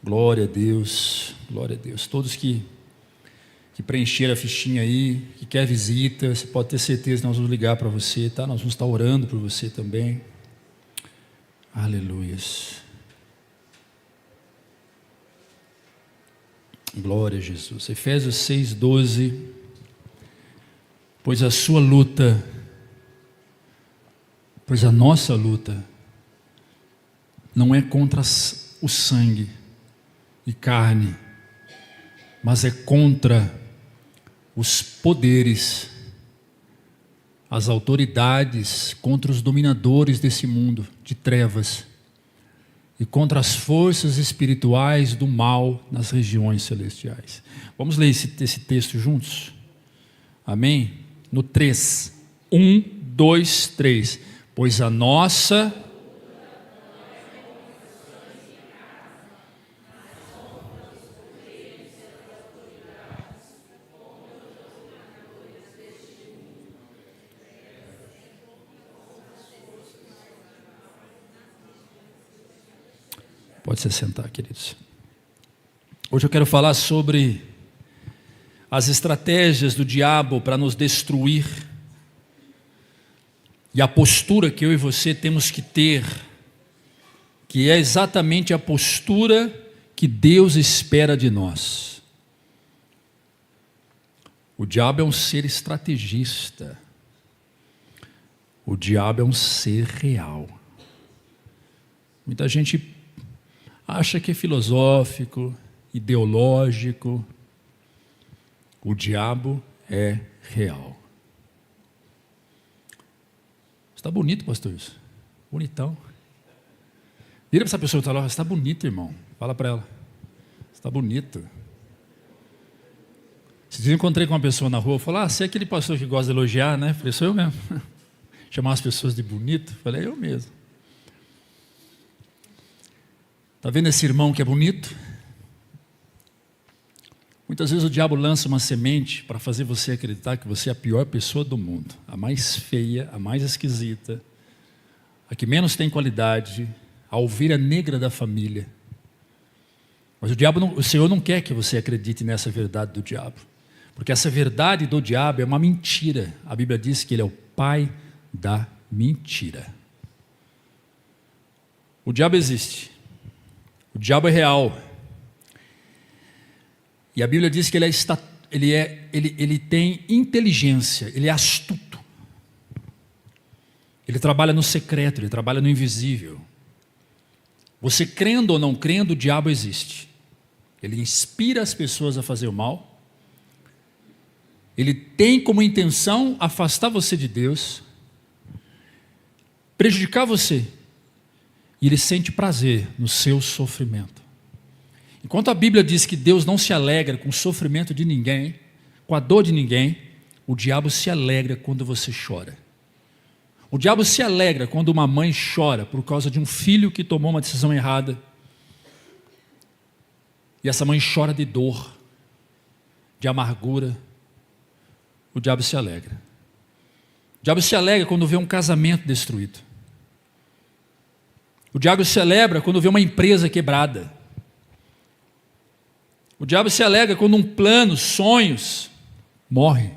Glória a Deus, glória a Deus. Todos que preencheram a fichinha aí, que quer visita, você pode ter certeza que nós vamos ligar para você, tá? Nós vamos estar orando por você também. Aleluias. Glória a Jesus. Efésios 6:12. Pois a nossa luta não é contra o sangue e carne, mas é contra os poderes, as autoridades, contra os dominadores desse mundo de trevas e contra as forças espirituais do mal nas regiões celestiais. Vamos ler esse texto juntos? Amém? No 3, 1, 2, 3. Pois a nossa... Pode se sentar, queridos. Hoje eu quero falar sobre as estratégias do diabo para nos destruir e a postura que eu e você temos que ter, que é exatamente a postura que Deus espera de nós. O diabo é um ser estrategista. O diabo é um ser real. Muita gente acha que é filosófico, ideológico. O diabo é real. Está bonito, pastor isso? Bonitão. Vira para essa pessoa que está lá, você está bonito, irmão. Fala para ela. Você está bonito. Esses dias eu encontrei com uma pessoa na rua, falou, você é aquele pastor que gosta de elogiar, né? Falei, sou eu mesmo. Chamar as pessoas de bonito? Falei, eu mesmo. Está vendo esse irmão que é bonito? Muitas vezes o diabo lança uma semente para fazer você acreditar que você é a pior pessoa do mundo, a mais feia, a mais esquisita, a que menos tem qualidade, a ovelha negra da família. Mas o Senhor não quer que você acredite nessa verdade do diabo, porque essa verdade do diabo é uma mentira. A Bíblia diz que ele é o pai da mentira. O diabo existe. O diabo é real. E a Bíblia diz que ele tem inteligência, ele é astuto. Ele trabalha no secreto, ele trabalha no invisível. Você crendo ou não crendo, o diabo existe. Ele inspira as pessoas a fazer o mal. Ele tem como intenção afastar você de Deus, prejudicar você. E ele sente prazer no seu sofrimento. Enquanto a Bíblia diz que Deus não se alegra com o sofrimento de ninguém, com a dor de ninguém, o diabo se alegra quando você chora. O diabo se alegra quando uma mãe chora por causa de um filho que tomou uma decisão errada. E essa mãe chora de dor, de amargura. O diabo se alegra. O diabo se alegra quando vê um casamento destruído. O diabo se celebra quando vê uma empresa quebrada. O diabo se alegra quando um plano, sonhos, morre.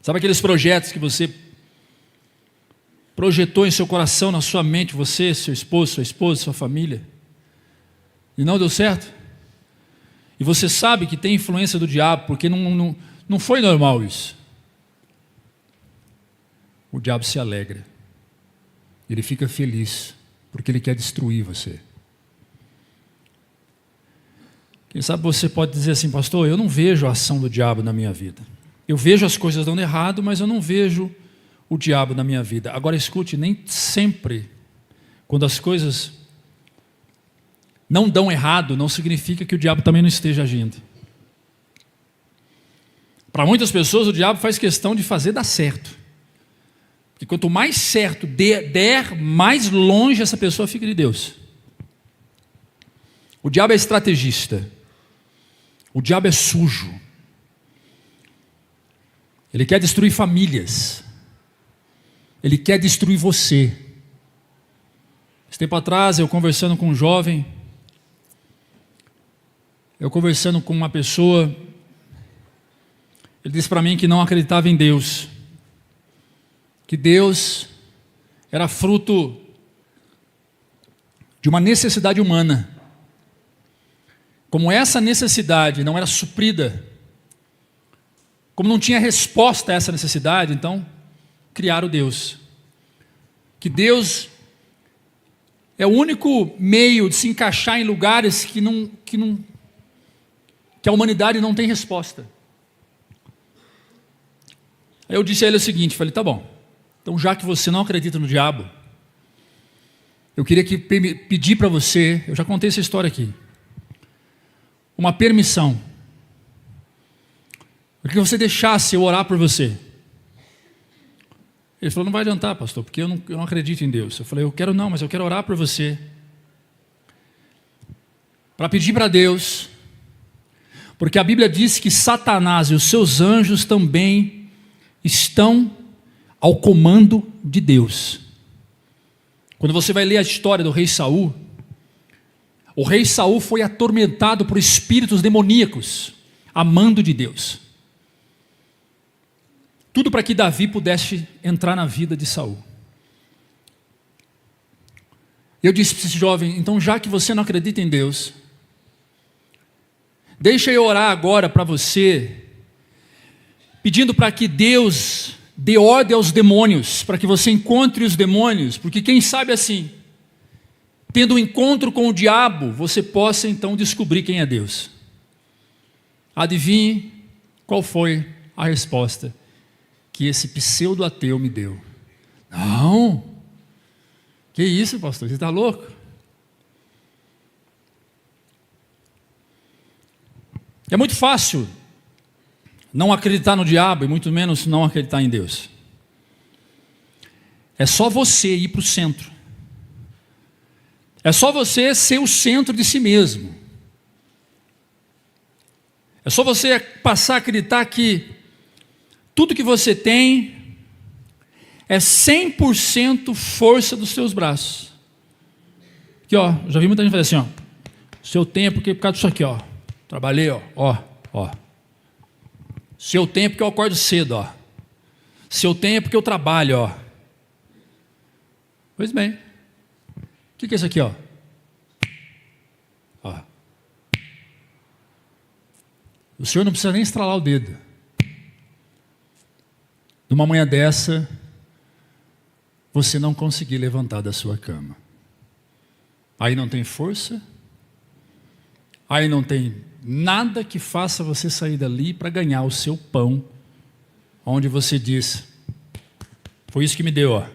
Sabe aqueles projetos que você projetou em seu coração, na sua mente, você, seu esposo, sua esposa, sua família, e não deu certo? E você sabe que tem influência do diabo, porque não foi normal isso. O diabo se alegra. Ele fica feliz, porque ele quer destruir você. Quem sabe você pode dizer assim, pastor, eu não vejo a ação do diabo na minha vida. Eu vejo as coisas dando errado, mas eu não vejo o diabo na minha vida. Agora escute, nem sempre, quando as coisas não dão errado, não significa que o diabo também não esteja agindo. Para muitas pessoas, o diabo faz questão de fazer dar certo. E quanto mais certo der, mais longe essa pessoa fica de Deus. O diabo é estrategista. O diabo é sujo. Ele quer destruir famílias. Ele quer destruir você. Esse tempo atrás, eu conversando com um jovem, eu conversando com uma pessoa, ele disse para mim que não acreditava em Deus, que Deus era fruto de uma necessidade humana. Como essa necessidade não era suprida, como não tinha resposta a essa necessidade, então criaram Deus. Que Deus é o único meio de se encaixar em lugares que a humanidade não tem resposta. Aí eu disse a ele o seguinte, falei, tá bom, então já que você não acredita no diabo, eu queria pedir para você, eu já contei essa história aqui, uma permissão, para que você deixasse eu orar por você. Ele falou, não vai adiantar, pastor, porque eu não acredito em Deus. Eu falei, mas eu quero orar por você, para pedir para Deus, porque a Bíblia diz que Satanás e os seus anjos também estão ao comando de Deus. Quando você vai ler a história do rei Saul, o rei Saul foi atormentado por espíritos demoníacos, amando de Deus. Tudo para que Davi pudesse entrar na vida de Saul. Eu disse para esse jovem, então já que você não acredita em Deus, deixa eu orar agora para você, pedindo para que Deus dê ordem aos demônios, para que você encontre os demônios, porque quem sabe assim, tendo um encontro com o diabo, você possa então descobrir quem é Deus. Adivinhe qual foi a resposta que esse pseudo-ateu me deu. Não, que isso, pastor, você está louco? É muito fácil não acreditar no diabo e muito menos não acreditar em Deus. É só você ir para o centro. É só você ser o centro de si mesmo. É só você passar a acreditar que tudo que você tem é 100% força dos seus braços. Aqui, ó, já vi muita gente fazer assim, ó. Seu tempo, que por causa disso aqui, ó. Trabalhei, ó. Seu tempo que eu acordo cedo, ó. Seu tempo que eu trabalho, ó. Pois bem. O que é isso aqui, ó? Ó. O senhor não precisa nem estralar o dedo. Numa manhã dessa, você não conseguir levantar da sua cama. Aí não tem força, aí não tem nada que faça você sair dali para ganhar o seu pão, onde você diz, foi isso que me deu, ó.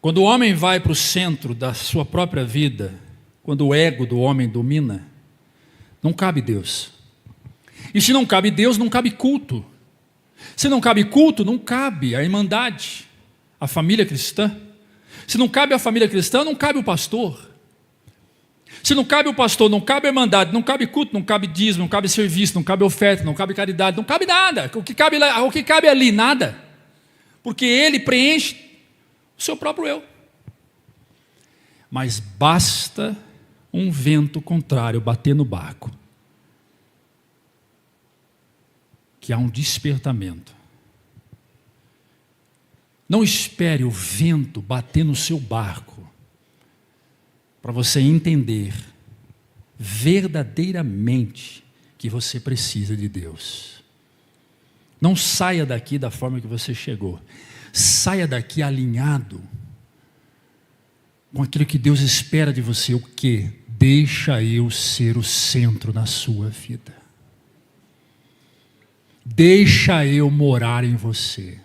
Quando o homem vai para o centro da sua própria vida, quando o ego do homem domina, não cabe Deus. E se não cabe Deus, não cabe culto. Se não cabe culto, não cabe a irmandade, a família cristã. Se não cabe a família cristã, não cabe o pastor. Se não cabe o pastor, não cabe a irmandade, não cabe culto, não cabe dízimo, não cabe serviço, não cabe oferta, não cabe caridade, não cabe nada. O que cabe ali? Nada. Porque ele preenche o seu próprio eu. Mas basta um vento contrário bater no barco, que há um despertamento. Não espere o vento bater no seu barco para você entender verdadeiramente que você precisa de Deus. Não saia daqui da forma que você chegou. Saia daqui alinhado com aquilo que Deus espera de você. O quê? Deixa eu ser o centro na sua vida. Deixa eu morar em você.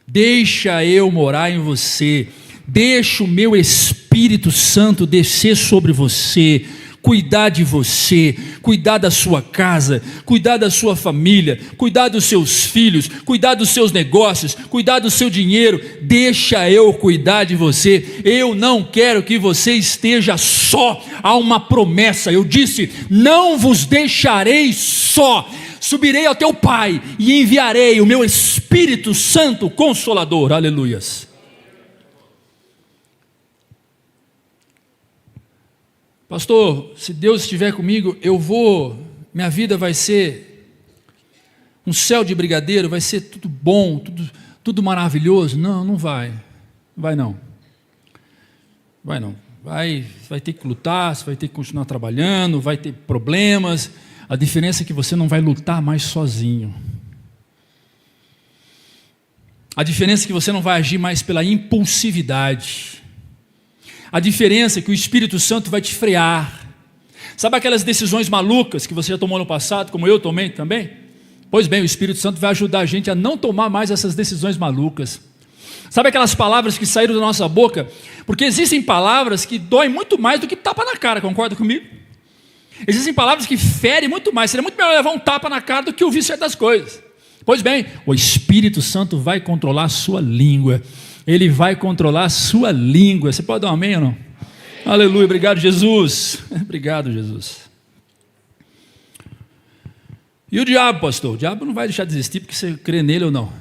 Deixa eu morar em você. Deixa o meu Espírito Santo descer sobre você, cuidar de você, cuidar da sua casa, cuidar da sua família, cuidar dos seus filhos, cuidar dos seus negócios, cuidar do seu dinheiro. Deixa eu cuidar de você. Eu não quero que você esteja só. Há uma promessa. Eu disse, não vos deixarei só. Subirei ao teu Pai e enviarei o meu Espírito Santo Consolador. Aleluias. Pastor, se Deus estiver comigo, minha vida vai ser um céu de brigadeiro, vai ser tudo bom, tudo maravilhoso. Não, não vai. Vai não. Vai não. Vai ter que lutar, você vai ter que continuar trabalhando, vai ter problemas. A diferença é que você não vai lutar mais sozinho. A diferença é que você não vai agir mais pela impulsividade. A diferença é que o Espírito Santo vai te frear. Sabe aquelas decisões malucas que você já tomou no passado, como eu tomei também? Pois bem, o Espírito Santo vai ajudar a gente a não tomar mais essas decisões malucas. Sabe aquelas palavras que saíram da nossa boca? Porque existem palavras que doem muito mais do que tapa na cara, concorda comigo? Existem palavras que ferem muito mais. Seria muito melhor levar um tapa na cara do que ouvir certas coisas. Pois bem, o Espírito Santo vai controlar a sua língua. Ele vai controlar a sua língua. Você pode dar um amém ou não? Amém. Aleluia, obrigado Jesus. Obrigado Jesus. E o diabo, pastor? O diabo não vai deixar de existir porque você crê nele ou não.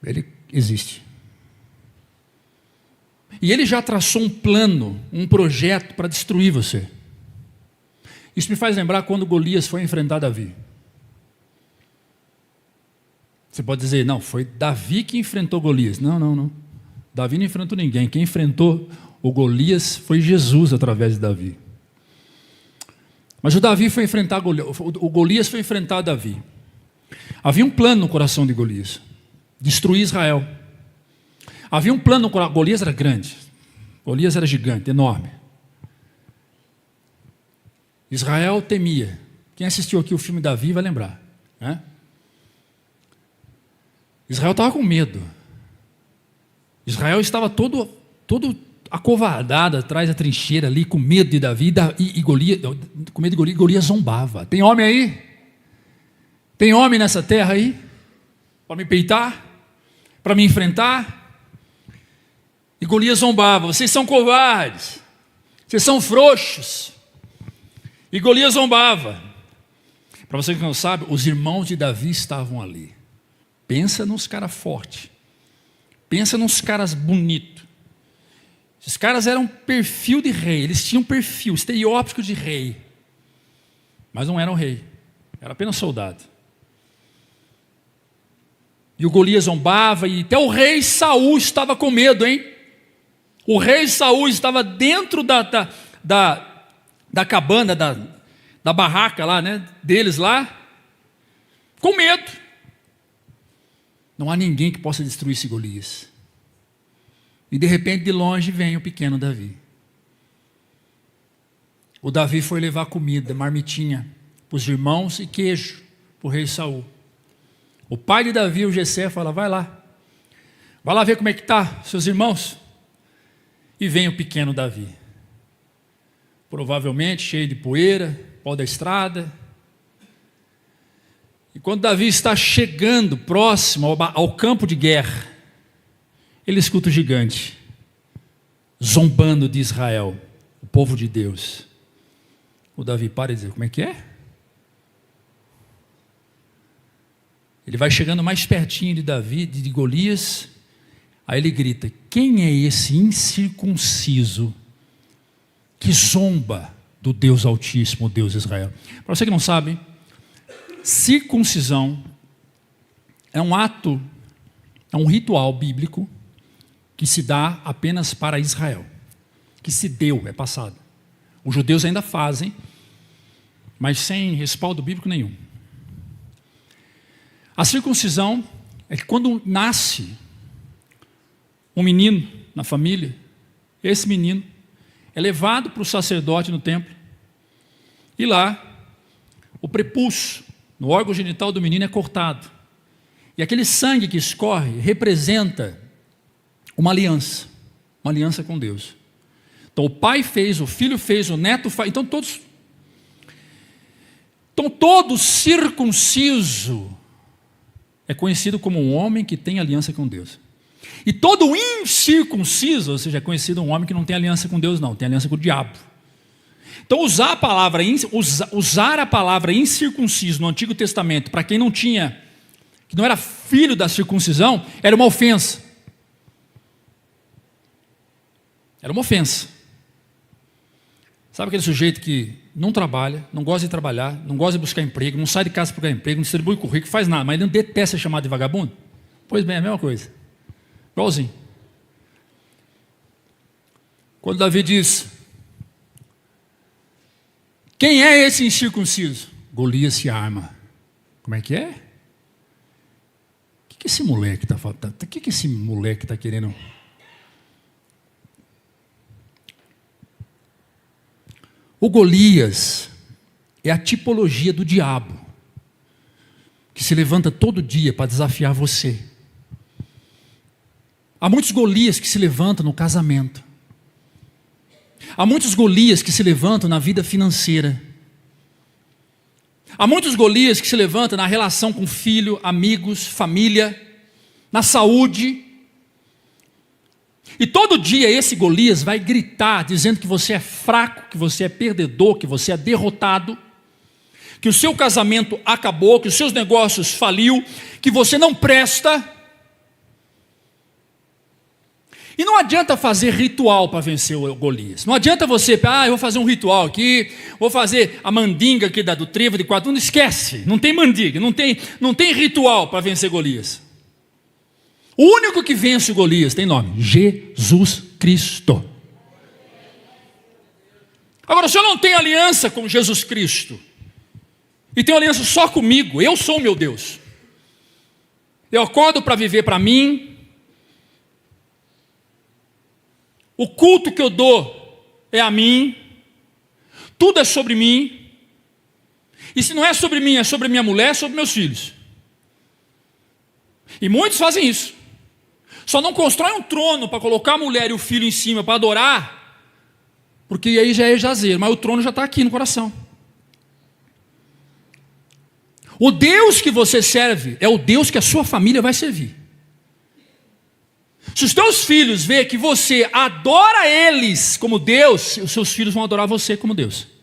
Ele existe. E ele já traçou um plano, um projeto para destruir você. Isso me faz lembrar quando Golias foi enfrentar Davi. Você pode dizer, não, foi Davi que enfrentou Golias. Não. Davi não enfrentou ninguém. Quem enfrentou o Golias foi Jesus através de Davi. Mas o Davi foi enfrentar o Golias foi enfrentar Davi. Havia um plano no coração de Golias. Destruir Israel. Havia um plano no coração. Golias era grande. Golias era gigante, enorme. Israel temia. Quem assistiu aqui o filme Davi vai lembrar, né? Israel estava com medo. Israel estava todo acovardado atrás da trincheira ali, com medo de Davi e Golias, com medo de Golias. Golias zombava. Tem homem aí? Tem homem nessa terra aí? Para me peitar? Para me enfrentar? E Golias zombava. Vocês são covardes. Vocês são frouxos. E Golias zombava. Para você que não sabe, os irmãos de Davi estavam ali. Pensa nos caras fortes. Pensa nos caras bonitos. Esses caras eram perfil de rei. Eles tinham perfil, estereótipo de rei. Mas não eram rei. Era apenas soldado. E o Golias zombava. E até o rei Saul estava com medo, hein? O rei Saul estava dentro da cabana, da barraca lá, né? Deles lá. Com medo. Não há ninguém que possa destruir esse Golias. E de repente de longe vem o pequeno Davi. O Davi foi levar comida, marmitinha, para os irmãos e queijo para o rei Saul. O pai de Davi, o Jessé, fala, vai lá ver como é que está seus irmãos. E vem o pequeno Davi. Provavelmente cheio de poeira, pó da estrada. E quando Davi está chegando próximo ao campo de guerra, ele escuta o gigante, zombando de Israel, o povo de Deus. O Davi para e diz, como é que é? Ele vai chegando mais pertinho de Davi, de Golias, aí ele grita, quem é esse incircunciso que zomba do Deus Altíssimo, o Deus de Israel? Para você que não sabe, circuncisão é um ato, é um ritual bíblico que se dá apenas para Israel, que se deu, é passado. Os judeus ainda fazem, mas sem respaldo bíblico nenhum. A circuncisão é que quando nasce um menino na família, esse menino é levado para o sacerdote no templo, e lá o prepúcio, no órgão genital do menino é cortado. E aquele sangue que escorre representa uma aliança com Deus. Então o pai fez, o filho fez, o neto faz, então todo circunciso é conhecido como um homem que tem aliança com Deus. E todo incircunciso, ou seja, é conhecido um homem que não tem aliança com Deus não, tem aliança com o diabo. Então usar a palavra incircunciso no Antigo Testamento para quem não tinha, que não era filho da circuncisão, era uma ofensa. Era uma ofensa. Sabe aquele sujeito que não trabalha, não gosta de trabalhar, não gosta de buscar emprego, não sai de casa para procurar emprego, não distribui currículo, faz nada, mas ele não detesta ser chamado de vagabundo? Pois bem, é a mesma coisa. Igualzinho. Quando Davi diz: quem é esse incircunciso? Golias se arma. Como é que é? O que esse moleque está falando? O que esse moleque está querendo? O Golias é a tipologia do diabo, que se levanta todo dia para desafiar você. Há muitos Golias que se levantam no casamento. Há muitos Golias que se levantam na vida financeira. Há muitos Golias que se levantam na relação com filho, amigos, família, na saúde. E todo dia esse Golias vai gritar dizendo que você é fraco, que você é perdedor, que você é derrotado, que o seu casamento acabou, que os seus negócios faliu, que você não presta. E não adianta fazer ritual para vencer o Golias. Não adianta você, eu vou fazer um ritual aqui, vou fazer a mandinga aqui do trevo de 4. Não esquece, não tem mandinga, não tem ritual para vencer Golias. O único que vence o Golias tem nome: Jesus Cristo. Agora, se eu não tenho aliança com Jesus Cristo, e tenho aliança só comigo, eu sou o meu Deus. Eu acordo para viver para mim. O culto que eu dou é a mim. Tudo é sobre mim. E se não é sobre mim, é sobre minha mulher, é sobre meus filhos. E muitos fazem isso. Só não constrói um trono para colocar a mulher e o filho em cima para adorar, porque aí já é jazeiro, mas o trono já está aqui no coração. O Deus que você serve é o Deus que a sua família vai servir. Se os teus filhos verem que você adora eles como Deus, os seus filhos vão adorar você como Deus.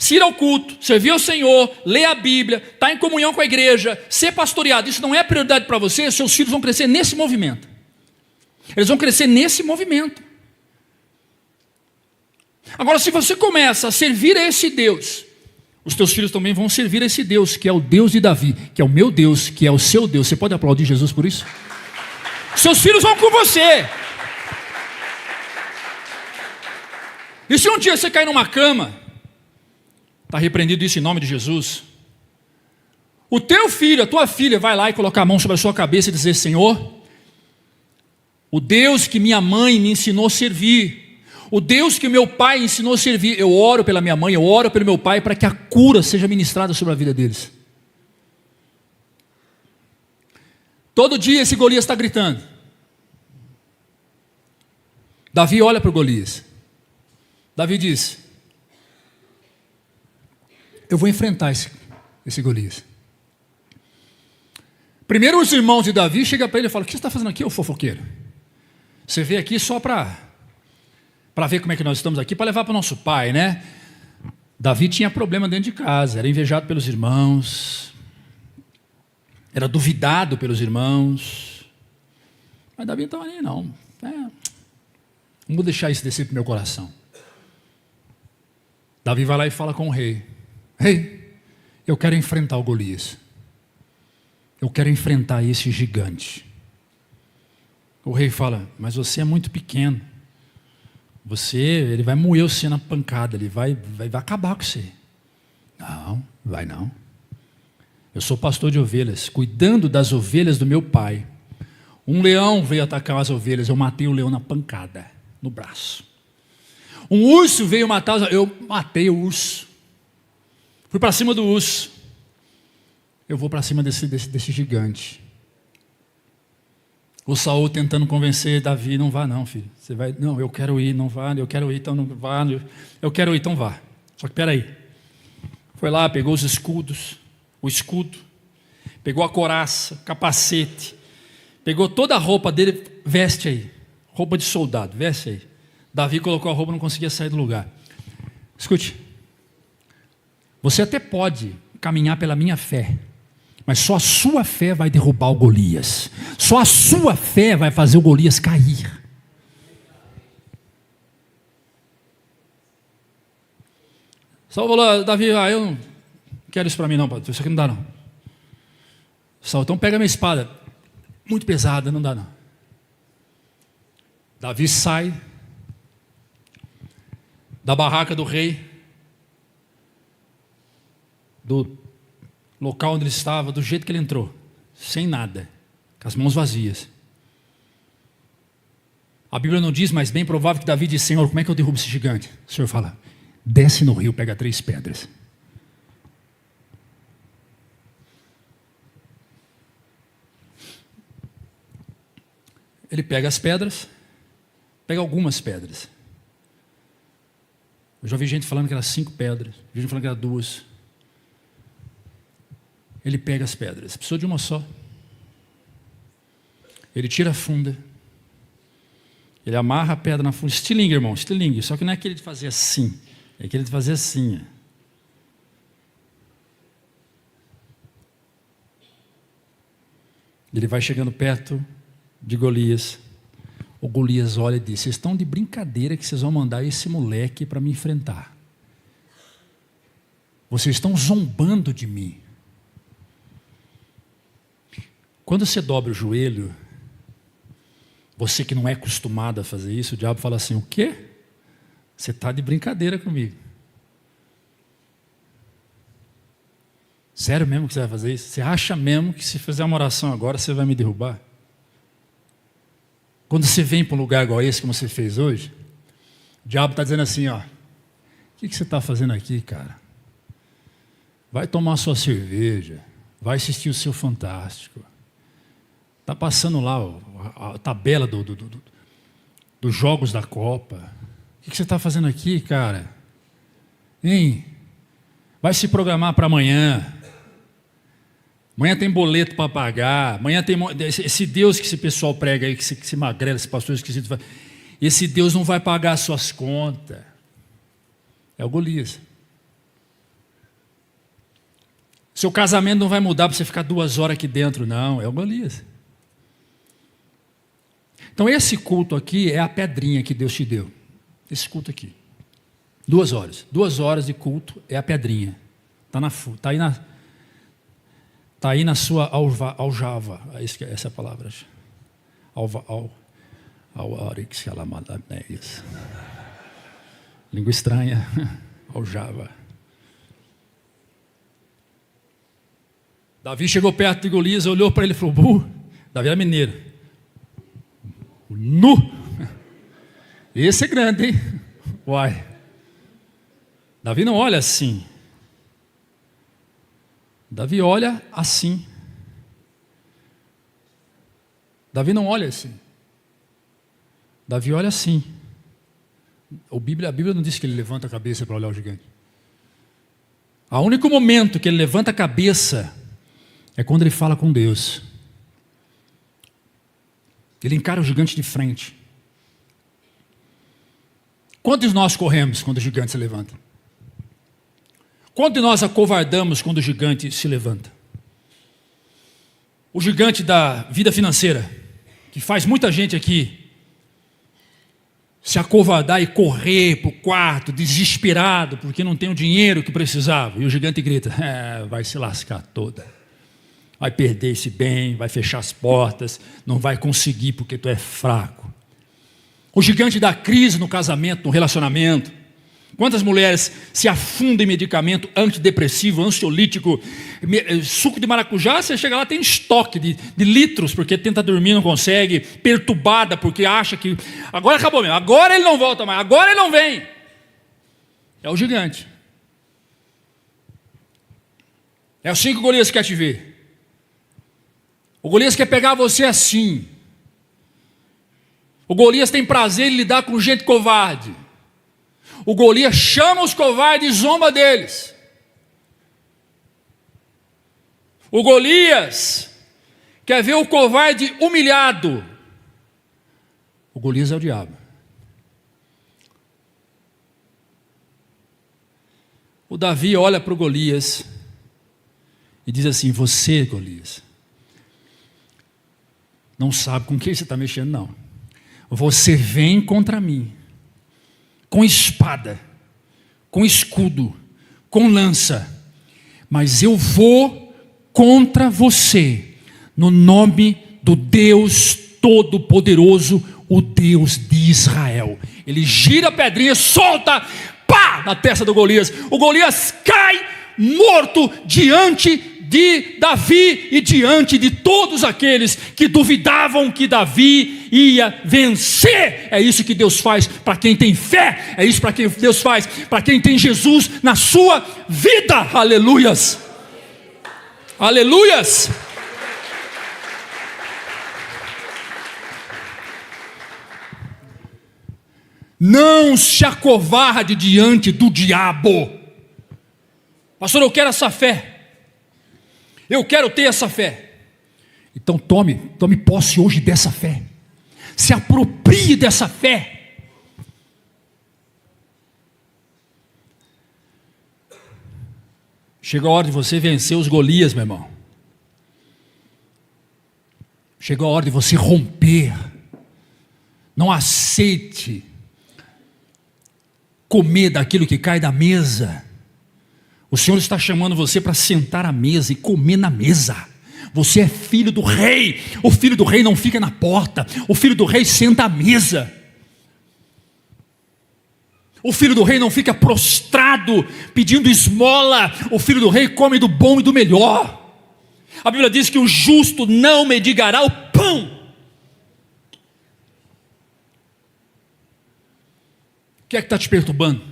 Se ir ao culto, servir ao Senhor, ler a Bíblia, estar em comunhão com a igreja, ser pastoreado, isso não é prioridade para você, seus filhos vão crescer nesse movimento. Eles vão crescer nesse movimento. Agora, se você começa a servir a esse Deus, os teus filhos também vão servir a esse Deus, que é o Deus de Davi, que é o meu Deus, que é o seu Deus. Você pode aplaudir Jesus por isso? Seus filhos vão com você. E se um dia você cair numa cama, está repreendido isso em nome de Jesus, o teu filho, a tua filha vai lá e colocar a mão sobre a sua cabeça e dizer: Senhor, o Deus que minha mãe me ensinou a servir, o Deus que meu pai ensinou a servir, eu oro pela minha mãe, eu oro pelo meu pai, para que a cura seja ministrada sobre a vida deles. Todo dia esse Golias está gritando. Davi olha para o Golias. Davi diz: eu vou enfrentar esse Golias. Primeiro os irmãos de Davi chegam para ele e falam: o que você está fazendo aqui, ô fofoqueiro? Você veio aqui só para ver como é que nós estamos aqui, para levar para o nosso pai, né? Davi tinha problema dentro de casa, era invejado pelos irmãos, era duvidado pelos irmãos, mas Davi não estava nem não. Não vou deixar isso descer para o meu coração. Davi vai lá e fala com o rei: rei, eu quero enfrentar o Golias. Eu quero enfrentar esse gigante. O rei fala: mas você é muito pequeno. Ele vai moer você na pancada, ele vai acabar com você. Não, vai não. Eu sou pastor de ovelhas, cuidando das ovelhas do meu pai. Um leão veio atacar as ovelhas, eu matei o leão na pancada, no braço. Um urso veio matar, eu matei o urso. Fui para cima do urso. Eu vou para cima desse gigante. O Saul tentando convencer Davi: não vá não, filho. Você vai, não, eu quero ir, não vá, eu quero ir, então não vá, eu quero ir, então vá. Só que espera aí. Foi lá, pegou os escudos, o escudo, pegou a couraça, capacete, pegou toda a roupa dele, veste aí, roupa de soldado, veste aí. Davi colocou a roupa, não conseguia sair do lugar. Escute, você até pode caminhar pela minha fé, mas só a sua fé vai derrubar o Golias. Só a sua fé vai fazer o Golias cair. Saul falou, Davi, eu não quero isso para mim não, isso aqui não dá não. Saul, então pega minha espada, muito pesada, não dá não. Davi sai da barraca do rei, do local onde ele estava, do jeito que ele entrou, sem nada, com as mãos vazias. A Bíblia não diz, mas bem provável que Davi disse, Senhor, como é que eu derrubo esse gigante? O Senhor fala, desce no rio, pega 3 pedras. Ele pega as pedras, pega algumas pedras. Eu já vi gente falando que era 5 pedras, vi gente falando que era 2. Ele pega as pedras, precisou de uma só. Ele tira a funda. Ele amarra a pedra na funda, estilingue, irmão, estilingue. Só que não é aquele de fazer assim, é aquele de fazer assim. Ele vai chegando perto de Golias. O Golias olha e diz, vocês estão de brincadeira que vocês vão mandar esse moleque para me enfrentar. Vocês estão zombando de mim. Quando você dobra o joelho, você que não é acostumado a fazer isso, o diabo fala assim, o quê? Você está de brincadeira comigo. Sério mesmo que você vai fazer isso? Você acha mesmo que se fizer uma oração agora, você vai me derrubar? Quando você vem para um lugar igual esse, como você fez hoje, o diabo está dizendo assim, ó, o que você está fazendo aqui, cara? Vai tomar sua cerveja, vai assistir o seu Fantástico. Está passando lá a tabela dos jogos da Copa. O que você está fazendo aqui, cara? Hein? Vai se programar para amanhã. Amanhã tem boleto para pagar. Amanhã tem esse Deus que esse pessoal prega aí, que se magrela, esse pastor esquisito. Esse Deus não vai pagar as suas contas. É o Golias. Seu casamento não vai mudar para você ficar 2 horas aqui dentro, não. É o Golias. Então esse culto aqui é a pedrinha que Deus te deu. Esse culto aqui. 2 horas. 2 horas de culto é a pedrinha. Está aí na sua aljava. Essa é a palavra. Língua estranha. Aljava. Davi chegou perto de Golias, olhou para ele e falou, Davi era mineiro. Nu! Esse é grande, hein? Uai. Davi não olha assim. Davi olha assim. Davi não olha assim. Davi olha assim. A Bíblia não diz que ele levanta a cabeça para olhar o gigante. O único momento que ele levanta a cabeça é quando ele fala com Deus. Ele encara o gigante de frente. Quantos de nós corremos quando o gigante se levanta? Quantos de nós acovardamos quando o gigante se levanta? O gigante da vida financeira, que faz muita gente aqui se acovardar e correr para o quarto, desesperado, porque não tem o dinheiro que precisava. E o gigante grita, vai se lascar toda. Vai perder esse bem, vai fechar as portas, não vai conseguir porque tu é fraco. O gigante da crise no casamento, no relacionamento. Quantas mulheres se afundam em medicamento antidepressivo, ansiolítico, suco de maracujá, você chega lá, tem estoque de litros, porque tenta dormir, não consegue, perturbada, porque acha que agora acabou mesmo, agora ele não volta mais, agora ele não vem. É o gigante. É assim que o Golias quer te ver. O Golias quer pegar você assim. O Golias tem prazer em lidar com gente covarde. O Golias chama os covardes e zomba deles. O Golias quer ver o covarde humilhado. O Golias é o diabo. O Davi olha para o Golias e diz assim, você, Golias, não sabe com quem você está mexendo, não. Você vem contra mim, com espada, com escudo, com lança, mas eu vou contra você, no nome do Deus Todo-Poderoso, o Deus de Israel. Ele gira a pedrinha, solta, pá, na testa do Golias. O Golias cai morto diante de Davi e diante de todos aqueles que duvidavam que Davi ia vencer. É isso que Deus faz para quem tem fé, é isso que Deus faz para quem tem Jesus na sua vida. Aleluias, aleluias. Não se acovarde diante do diabo. Pastor, eu quero essa fé. Eu quero ter essa fé. Então tome posse hoje dessa fé. Se aproprie dessa fé. Chegou a hora de você vencer os Golias, meu irmão. Chegou a hora de você romper. Não aceite comer daquilo que cai da mesa. O Senhor está chamando você para sentar à mesa e comer na mesa. Você é filho do rei. O filho do rei não fica na porta. O filho do rei senta à mesa. O filho do rei não fica prostrado pedindo esmola. O filho do rei come do bom e do melhor. A Bíblia diz que o justo não mendigará o pão. O que é que está te perturbando?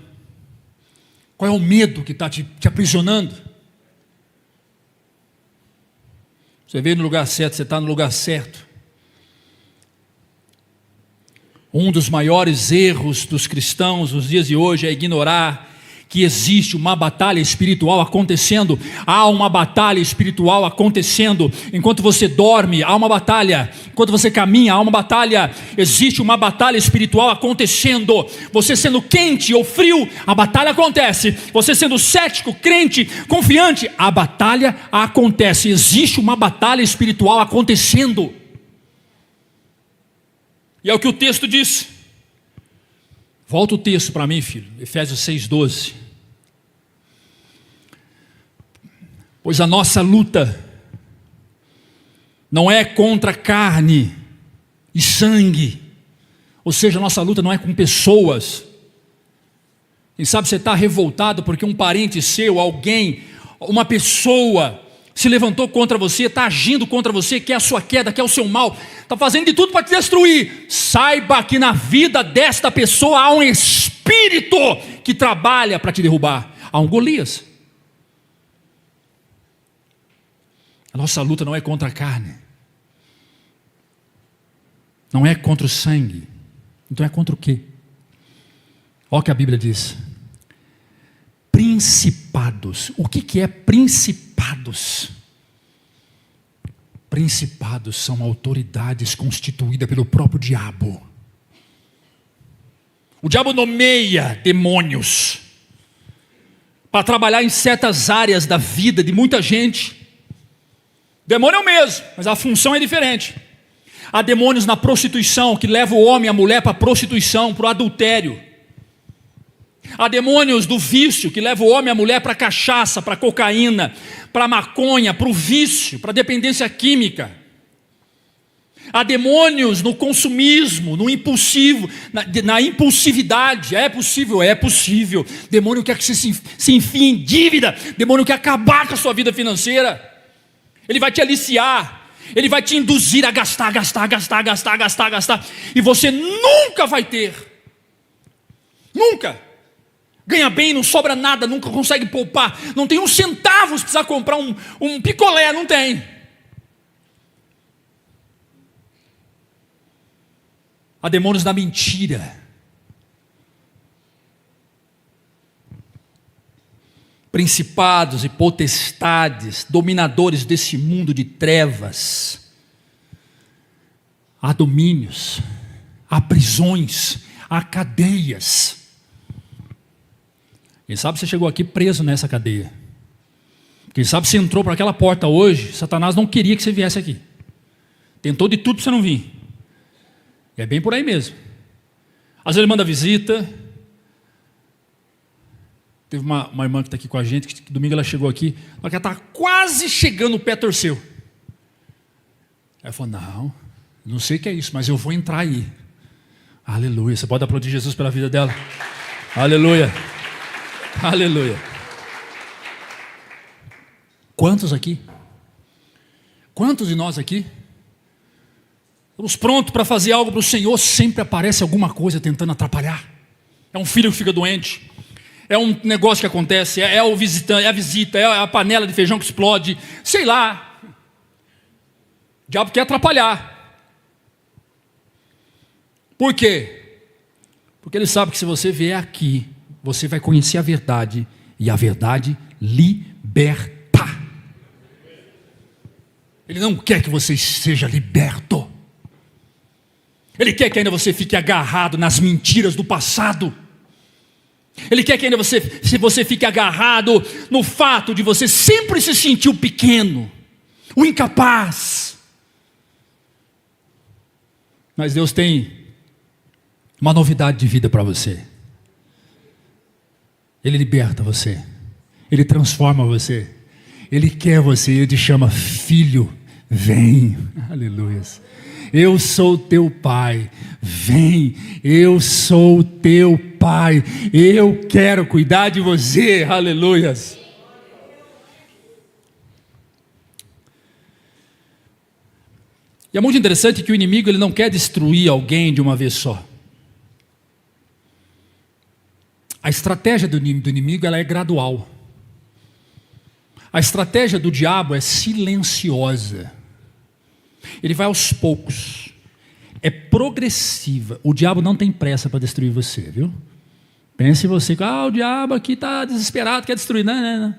Qual é o medo que está te aprisionando? Você veio no lugar certo, você está no lugar certo. Um dos maiores erros dos cristãos nos dias de hoje é ignorar que existe uma batalha espiritual acontecendo. Há uma batalha espiritual acontecendo. Enquanto você dorme, há uma batalha. Enquanto você caminha, há uma batalha. Existe uma batalha espiritual acontecendo. Você sendo quente ou frio, a batalha acontece. Você sendo cético, crente, confiante, a batalha acontece. Existe uma batalha espiritual acontecendo. E é o que o texto diz. Volta o texto para mim, filho. Efésios 6:12. Pois a nossa luta não é contra carne e sangue. Ou seja, a nossa luta não é com pessoas. Quem sabe você está revoltado porque um parente seu, alguém, uma pessoa se levantou contra você, está agindo contra você, quer a sua queda, quer o seu mal, está fazendo de tudo para te destruir. Saiba que na vida desta pessoa há um espírito que trabalha para te derrubar. Há um Golias. A nossa luta não é contra a carne, não é contra o sangue. Então é contra o quê? Olha o que a Bíblia diz. Principados. O que é principados? Principados são autoridades constituídas pelo próprio diabo. O diabo nomeia demônios para trabalhar em certas áreas da vida de muita gente. Demônio é o mesmo, mas a função é diferente. Há demônios na prostituição que levam o homem e a mulher para a prostituição, para o adultério. Há demônios do vício que levam o homem e a mulher para a cachaça, para a cocaína, para a maconha, para o vício, para a dependência química. Há demônios no consumismo, no impulsivo, na impulsividade. É possível, é possível. Demônio quer que você se enfie em dívida. Demônio quer acabar com a sua vida financeira. Ele vai te aliciar. Ele vai te induzir a gastar. E você nunca vai ter. Nunca. Ganha bem, não sobra nada, nunca consegue poupar. Não tem um centavo se precisar comprar um picolé, não tem. Há demônios da mentira. Principados e potestades, dominadores desse mundo de trevas. Há domínios, há prisões, há cadeias. Quem sabe você chegou aqui preso nessa cadeia. Quem sabe você entrou por aquela porta hoje, Satanás não queria que você viesse aqui. Tentou de tudo para você não vir. E é bem por aí mesmo. Às vezes ele manda visita. Teve uma irmã que está aqui com a gente, que domingo ela chegou aqui, na hora que ela estava quase chegando, o pé torceu. Ela falou, não sei o que é isso, mas eu vou entrar aí. Aleluia, você pode aplaudir Jesus pela vida dela? Aleluia, aleluia. Quantos aqui? Quantos de nós aqui? Estamos prontos para fazer algo para o Senhor, sempre aparece alguma coisa tentando atrapalhar. É um filho que fica doente, é um negócio que acontece, é o visitante, é a visita, é a panela de feijão que explode, sei lá. O diabo quer atrapalhar. Por quê? Porque ele sabe que se você vier aqui, você vai conhecer a verdade, e a verdade liberta. Ele não quer que você seja liberto. Ele quer que ainda você fique agarrado nas mentiras do passado. Ele quer que ainda você fique agarrado no fato de você sempre se sentir o pequeno, o incapaz. Mas Deus tem uma novidade de vida para você. Ele liberta você. Ele transforma você. Ele quer você. Ele te chama filho. Vem. Aleluia. Eu sou teu pai. Vem. Eu sou teu pai. Eu quero cuidar de você. Aleluia. E é muito interessante que o inimigo ele não quer destruir alguém de uma vez só. A estratégia do inimigo ela é gradual. A estratégia do diabo é silenciosa. Ele vai aos poucos. É progressiva. O diabo não tem pressa para destruir você, viu? Pense você, o diabo aqui está desesperado, quer destruir. Não.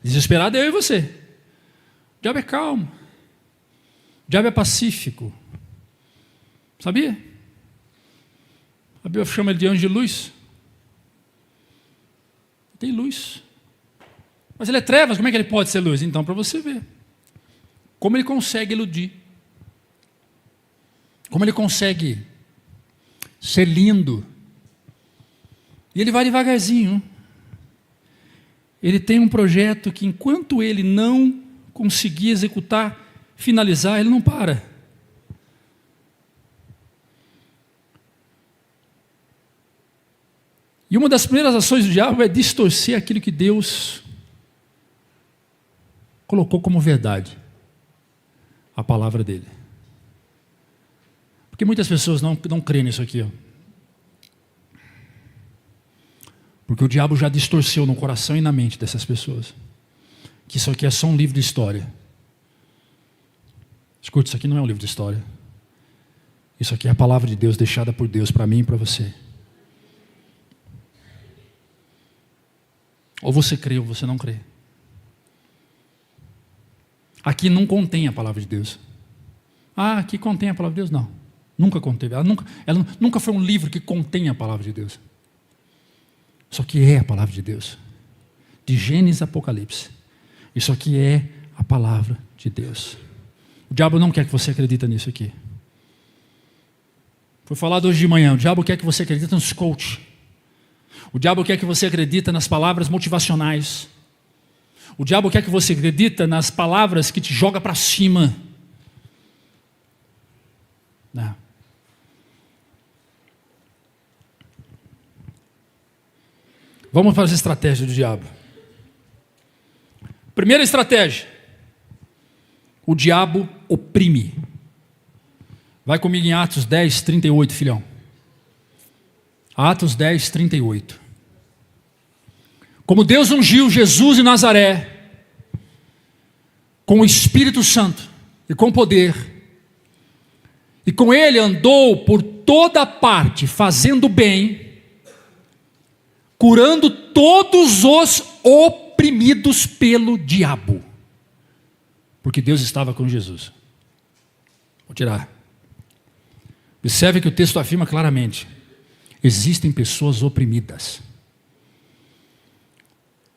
Desesperado é eu e você. O diabo é calmo. O diabo é pacífico. Sabia? A Bíblia chama ele de anjo de luz. Tem luz. Mas ele é trevas, como é que ele pode ser luz? Então, para você ver. Como ele consegue iludir. Como ele consegue ser lindo. E ele vai devagarzinho. Ele tem um projeto que enquanto ele não conseguir executar, finalizar, ele não para. E uma das primeiras ações do diabo é distorcer aquilo que Deus colocou como verdade. A palavra dele. Porque muitas pessoas não creem nisso aqui. Porque o diabo já distorceu no coração e na mente dessas pessoas. Que isso aqui é só um livro de história. Escute, isso aqui não é um livro de história. Isso aqui é a palavra de Deus deixada por Deus para mim e para você. Ou você crê ou você não crê. Aqui não contém a palavra de Deus. Aqui contém a palavra de Deus? Não. Nunca conteve. Ela nunca foi um livro que contém a palavra de Deus. Isso aqui é a palavra de Deus. De Gênesis a Apocalipse. Isso aqui é a palavra de Deus. O diabo não quer que você acredite nisso aqui. Foi falado hoje de manhã. O diabo quer que você acredite nos coach. O diabo quer que você acredite nas palavras motivacionais. O diabo quer que você acredite nas palavras que te joga para cima. Não. Vamos para as estratégias do diabo. Primeira estratégia. O diabo oprime. Vai comigo em Atos 10, 38, filhão. Atos 10, 38. Como Deus ungiu Jesus de Nazaré com o Espírito Santo e com poder, e com ele andou por toda parte fazendo bem, curando todos os oprimidos pelo diabo, porque Deus estava com Jesus. Vou tirar. Observe que o texto afirma claramente: existem pessoas oprimidas.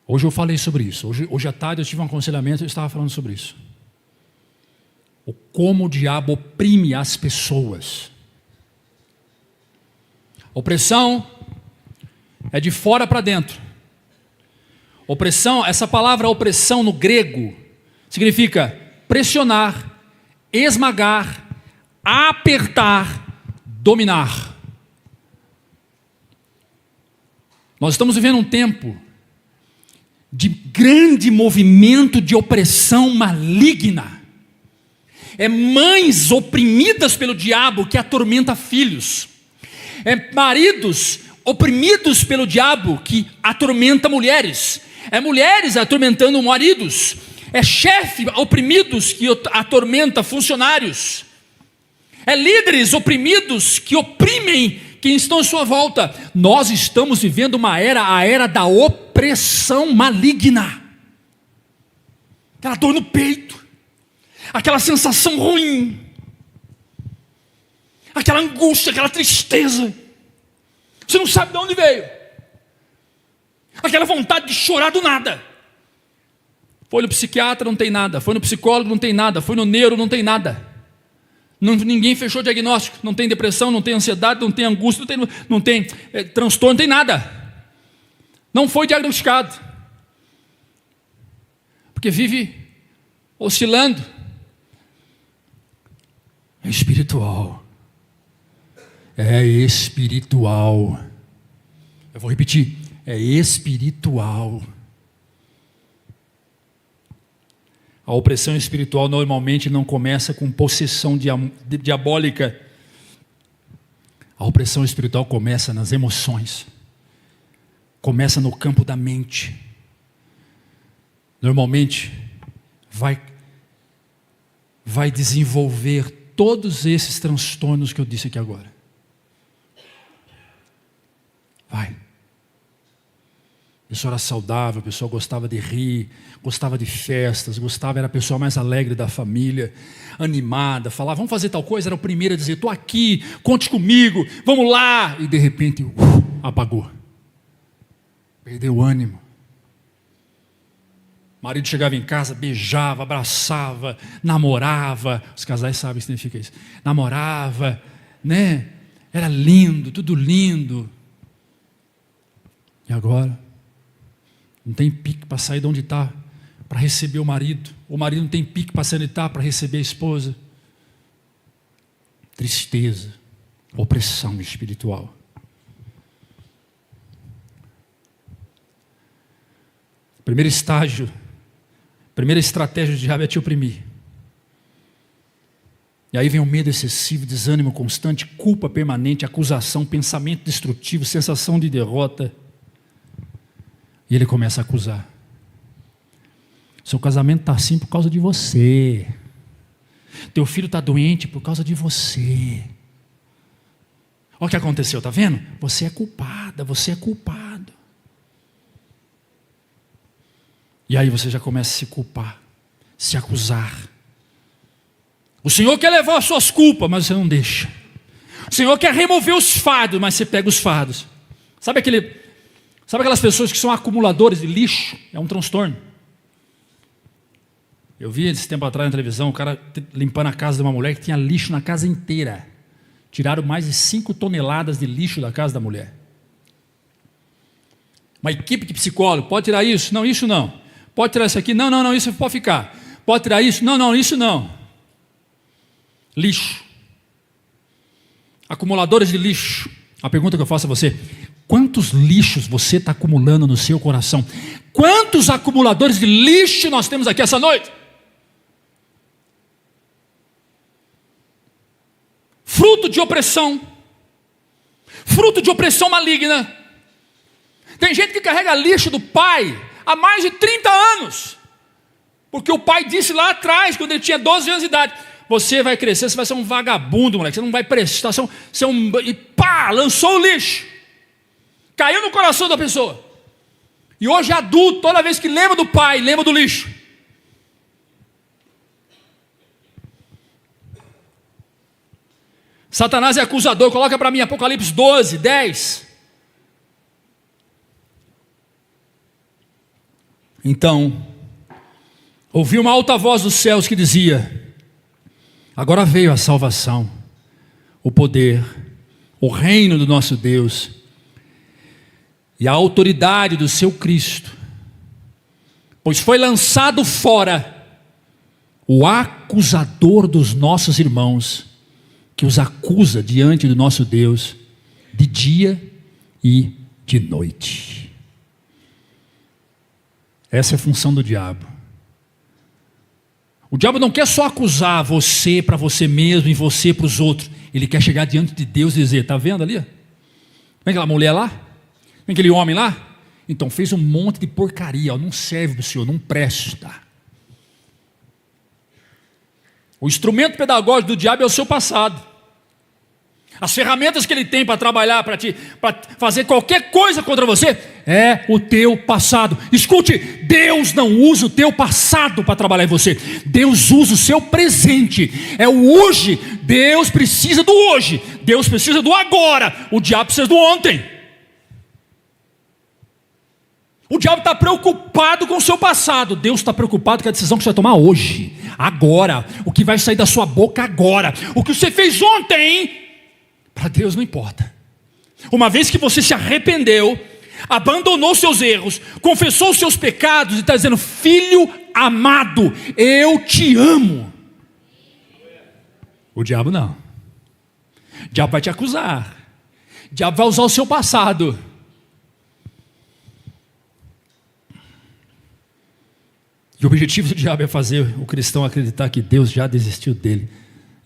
Hoje eu falei sobre isso. Hoje à tarde eu tive um aconselhamento e eu estava falando sobre isso. Como o diabo oprime as pessoas. A opressão é de fora para dentro. Opressão, essa palavra opressão no grego significa pressionar, esmagar, apertar, dominar. Nós estamos vivendo um tempo de grande movimento de opressão maligna. É mães oprimidas pelo diabo que atormenta filhos. É maridos oprimidos pelo diabo que atormenta mulheres. É mulheres atormentando maridos. É chefe oprimidos que atormenta funcionários. É líderes oprimidos que oprimem quem estão à sua volta. Nós estamos vivendo uma era, a era da opressão maligna. Aquela dor no peito, aquela sensação ruim, aquela angústia, aquela tristeza. Você não sabe de onde veio. Aquela vontade de chorar do nada. Foi no psiquiatra, não tem nada. Foi no psicólogo, não tem nada. Foi no neuro, não tem nada. Ninguém fechou diagnóstico. Não tem depressão, não tem ansiedade, não tem angústia, não tem transtorno, não tem nada. Não foi diagnosticado. Porque vive oscilando. É espiritual. É espiritual. Eu vou repetir. É espiritual. A opressão espiritual normalmente não começa com possessão diabólica. A opressão espiritual começa nas emoções. Começa no campo da mente. Normalmente vai desenvolver todos esses transtornos que eu disse aqui agora. Vai. A pessoa era saudável, a pessoa gostava de rir, gostava de festas, era a pessoa mais alegre da família, animada, falava, vamos fazer tal coisa, era o primeiro a dizer, estou aqui, conte comigo, vamos lá, e de repente, apagou, perdeu o ânimo. O marido chegava em casa, beijava, abraçava, namorava, os casais sabem o que significa isso, namorava, né? Era lindo, tudo lindo, e agora? Não tem pique para sair de onde está, para receber o marido não tem pique para sair de onde está, para receber a esposa. Tristeza, opressão espiritual. Primeiro estágio, primeira estratégia do diabo é te oprimir. E aí vem o medo excessivo, desânimo constante, culpa permanente, acusação, pensamento destrutivo, sensação de derrota. E ele começa a acusar. Seu casamento está assim por causa de você. Teu filho está doente por causa de você. Olha o que aconteceu, está vendo? Você é culpada, você é culpado. E aí você já começa a se culpar, se acusar. O Senhor quer levar as suas culpas, mas você não deixa. O Senhor quer remover os fardos, mas você pega os fardos. Sabe aquelas pessoas que são acumuladores de lixo? É um transtorno. Eu vi esse tempo atrás na televisão, o cara limpando a casa de uma mulher que tinha lixo na casa inteira. Tiraram mais de 5 toneladas de lixo da casa da mulher. Uma equipe de psicólogo, pode tirar isso? Não, isso não. Pode tirar isso aqui? Não, não, não, isso pode ficar. Pode tirar isso? Não, não, isso não. Lixo. Acumuladores de lixo. A pergunta que eu faço a você: quantos lixos você está acumulando no seu coração? Quantos acumuladores de lixo nós temos aqui essa noite? Fruto de opressão. Fruto de opressão maligna. Tem gente que carrega lixo do pai há mais de 30 anos. Porque o pai disse lá atrás, quando ele tinha 12 anos de idade: você vai crescer, você vai ser um vagabundo, moleque, você não vai prestar, e pá, lançou o lixo. Caiu no coração da pessoa. E hoje adulto, toda vez que lembra do pai, lembra do lixo. Satanás é acusador. Coloca para mim Apocalipse 12, 10. Então, ouvi uma alta voz dos céus que dizia: agora veio a salvação, o poder, o reino do nosso Deus e a autoridade do seu Cristo, Pois foi lançado fora o acusador dos nossos irmãos, que os acusa diante do nosso Deus de dia e de noite. Essa é a função do diabo. O diabo não quer só acusar você para você mesmo e você para os outros. Ele quer chegar diante de Deus e dizer: está vendo ali? Vem aquela mulher lá? Vem aquele homem lá? Então fez um monte de porcaria, ó, não serve para o Senhor, não presta. O instrumento pedagógico do diabo é o seu passado. As ferramentas que ele tem para trabalhar, para fazer qualquer coisa contra você, é o teu passado. Escute, Deus não usa o teu passado para trabalhar em você. Deus usa o seu presente. É o hoje. Deus precisa do hoje. Deus precisa do agora. O diabo precisa do ontem. O diabo está preocupado com o seu passado. Deus está preocupado com a decisão que você vai tomar hoje, agora. O que vai sair da sua boca agora. O que você fez ontem, para Deus não importa. Uma vez que você se arrependeu, abandonou seus erros, confessou os seus pecados e está dizendo: filho amado, eu te amo. O diabo não. O diabo vai te acusar. O diabo vai usar o seu passado. E o objetivo do diabo é fazer o cristão acreditar que Deus já desistiu dele.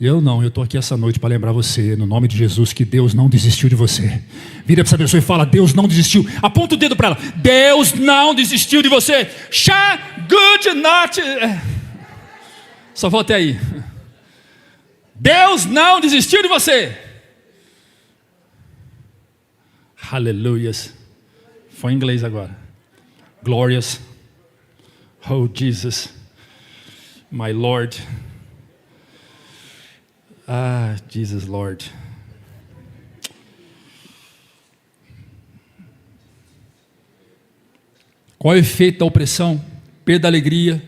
Eu não, eu estou aqui essa noite para lembrar você, no nome de Jesus, que Deus não desistiu de você. Vira para essa pessoa e fala: Deus não desistiu. Aponta o dedo para ela: Deus não desistiu de você. Good night. Só vou até aí. Deus não desistiu de você. Aleluias. Foi em inglês agora. Glorious. Oh Jesus, my Lord. Ah, Jesus Lord. Qual é o efeito da opressão? Perda da alegria,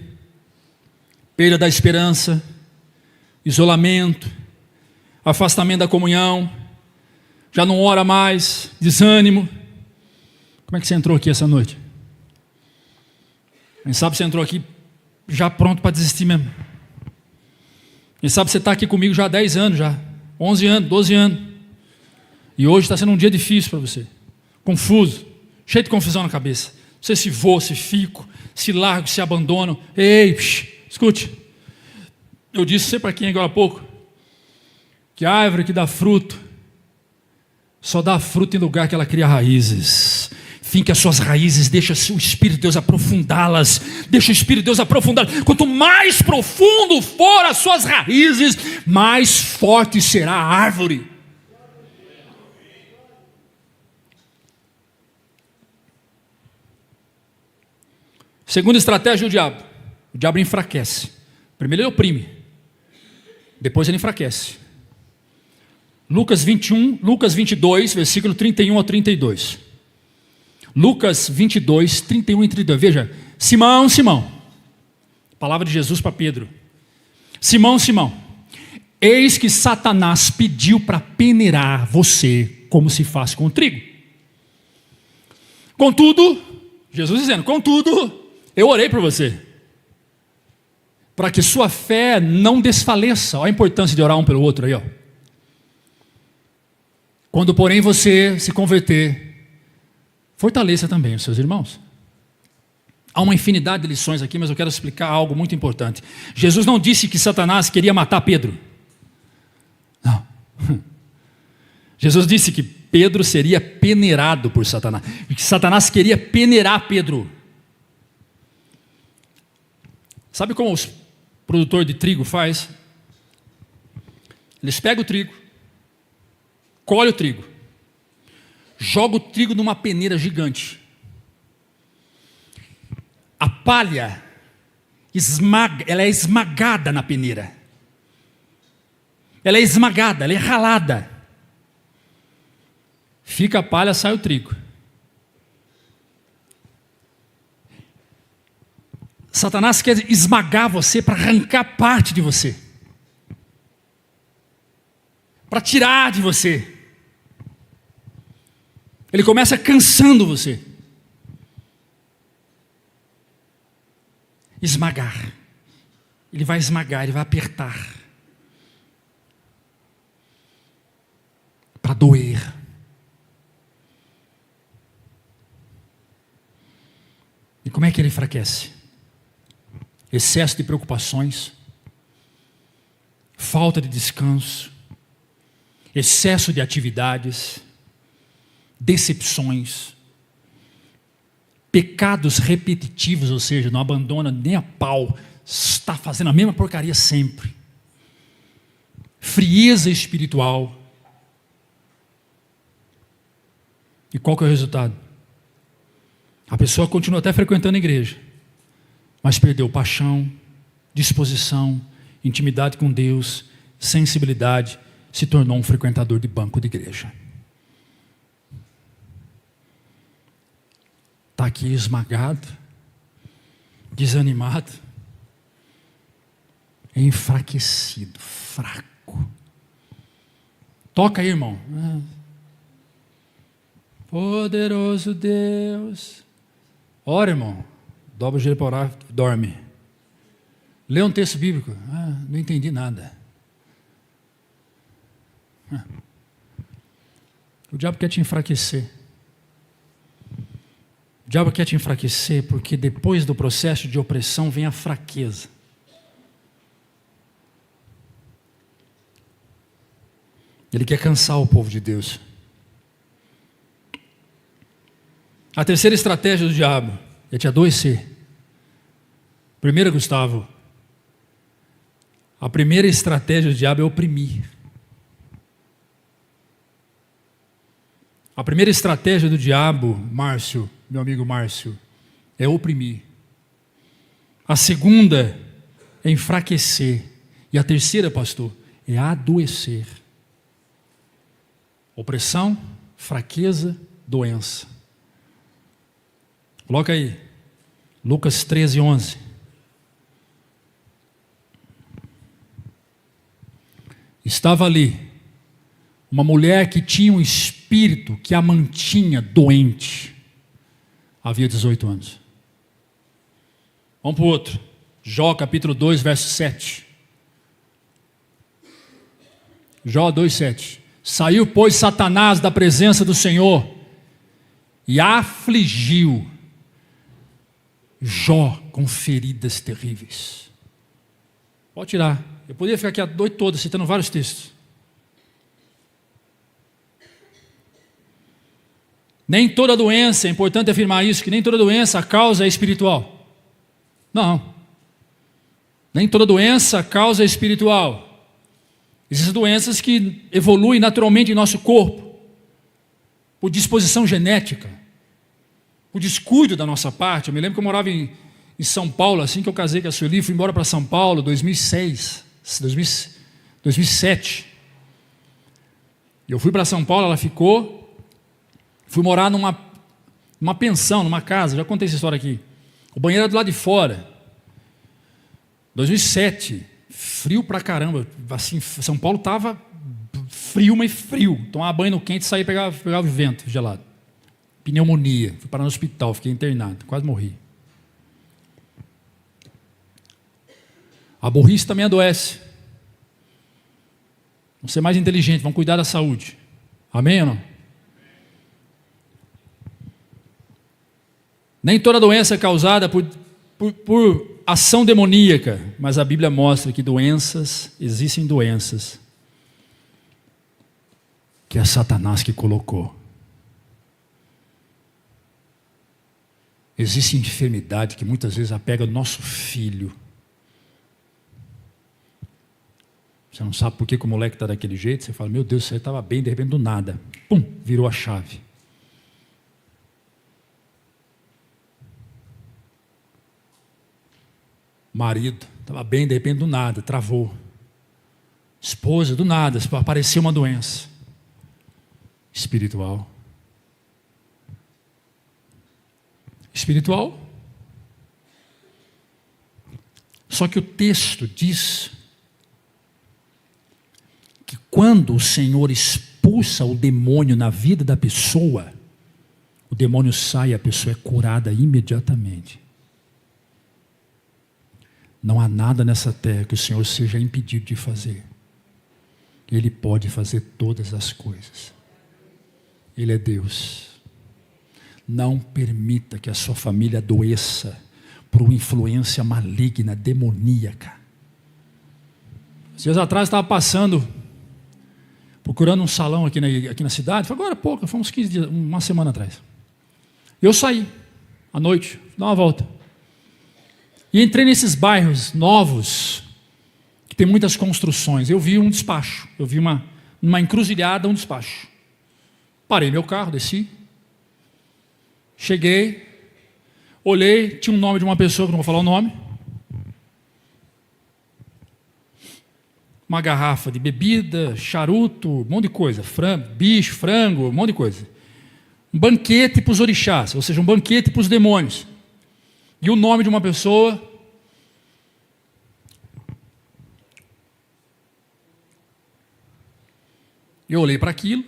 perda da esperança, isolamento, afastamento da comunhão, já não ora mais, desânimo. Como é que você entrou aqui essa noite? Quem sabe você entrou aqui já pronto para desistir mesmo. Quem sabe você está aqui comigo já há 10 anos, já 11 anos, 12 anos. E hoje está sendo um dia difícil para você. Confuso, cheio de confusão na cabeça. Não sei se vou, se fico, se largo, se abandono. Ei, escute. Eu disse para quem agora há pouco, que a árvore que dá fruto, só dá fruto em lugar que ela cria raízes. Finque as suas raízes, deixa o Espírito de Deus aprofundá-las. Deixa o Espírito de Deus aprofundá-las. Quanto mais profundo for as suas raízes, mais forte será a árvore. Segunda estratégia do diabo. O diabo enfraquece. Primeiro ele oprime. Depois ele enfraquece. Lucas 22, versículo 31 a 32. Lucas 22, 31 e 32. Veja, Simão, palavra de Jesus para Pedro. Simão, eis que Satanás pediu para peneirar você como se faz com o trigo. Contudo, Jesus dizendo, eu orei por você, para que sua fé não desfaleça. Olha a importância de orar um pelo outro aí, ó. Quando porém você se converter, fortaleça também os seus irmãos. Há uma infinidade de lições aqui, mas eu quero explicar algo muito importante. Jesus não disse que Satanás queria matar Pedro. Não. Jesus disse que Pedro seria peneirado por Satanás. Que Satanás queria peneirar Pedro. Sabe como os produtores de trigo faz? Eles pegam o trigo, colhem o trigo, joga o trigo numa peneira gigante. A palha ela é esmagada na peneira. Ela é esmagada, ela é ralada. Fica a palha, sai o trigo. Satanás quer esmagar você para arrancar parte de você, para tirar de você. Ele começa cansando você. esmagar. Ele vai esmagar, ele vai apertar. Para doer. E como é que ele enfraquece? Excesso de preocupações, falta de descanso, excesso de atividades, decepções, pecados repetitivos, ou seja, não abandona nem a pau, está fazendo a mesma porcaria sempre. Frieza espiritual. E qual que é o resultado? A pessoa continua até frequentando a igreja, mas perdeu paixão, disposição, intimidade com Deus, sensibilidade, se tornou um frequentador de banco de igreja. Está aqui esmagado, desanimado, enfraquecido, fraco. Toca aí, irmão. Poderoso Deus. Ora, irmão. Dobra o joelho para orar, dorme. Lê um texto bíblico. Não entendi nada. O diabo quer te enfraquecer. O diabo quer te enfraquecer porque depois do processo de opressão vem a fraqueza. Ele quer cansar o povo de Deus. A terceira estratégia do diabo é te adoecer. Primeiro, Gustavo, a primeira estratégia do diabo é oprimir. A primeira estratégia do diabo, Márcio, meu amigo Márcio, é oprimir. A segunda é enfraquecer. E a terceira, pastor, é adoecer. Opressão, fraqueza, doença. Coloca aí, Lucas 13, 11. Estava ali uma mulher que tinha um espírito que a mantinha doente. Havia 18 anos. Vamos para o outro. Jó capítulo 2, verso 7. Jó 2, 7. Saiu, pois, Satanás da presença do Senhor e afligiu Jó com feridas terríveis. Pode tirar. Eu poderia ficar aqui a noite toda citando vários textos. Nem toda doença, é importante afirmar isso, que nem toda doença a causa é espiritual. Não. Nem toda doença a causa é espiritual. Existem doenças que evoluem naturalmente em nosso corpo, por disposição genética, por descuido da nossa parte. Eu me lembro que eu morava em São Paulo, assim que eu casei com a Sueli, fui embora para São Paulo, 2007. Eu fui para São Paulo, ela ficou, fui morar numa pensão, numa casa, já contei essa história aqui. O banheiro era do lado de fora. 2007, frio pra caramba, assim, São Paulo estava frio, mas frio. Tomava banho no quente e saía e pegava o vento gelado. Pneumonia, fui parar no hospital, fiquei internado, quase morri. A burrice também adoece. Vamos ser mais inteligentes, vamos cuidar da saúde. Amém ou não? Nem toda doença é causada por ação demoníaca, mas a Bíblia mostra que existem doenças que é Satanás que colocou. Existe enfermidade que muitas vezes apega o nosso filho. Você não sabe por que o moleque está daquele jeito, você fala, meu Deus, você estava bem, de repente do nada, pum, virou a chave. Marido, estava bem, de repente do nada, travou. Esposa, do nada, apareceu uma doença espiritual. Espiritual. Só que o texto diz que quando o Senhor expulsa o demônio na vida da pessoa, o demônio sai e a pessoa é curada imediatamente. Não há nada nessa terra que o Senhor seja impedido de fazer. Ele pode fazer todas as coisas. Ele é Deus. Não permita que a sua família adoeça por uma influência maligna, demoníaca. Dias atrás eu estava passando, procurando um salão aqui na cidade. Foi agora há pouco, foi uns 15 dias, uma semana atrás. Eu saí à noite, dar uma volta. E entrei nesses bairros novos, que tem muitas construções. Eu vi um despacho, eu vi uma encruzilhada, um despacho. Parei meu carro, desci. Cheguei, olhei, tinha um nome de uma pessoa, que não vou falar o nome. Uma garrafa de bebida, charuto, um monte de coisa. Bicho, frango, um monte de coisa. Um banquete para os orixás, ou seja, um banquete para os demônios. E o nome de uma pessoa. Eu olhei para aquilo.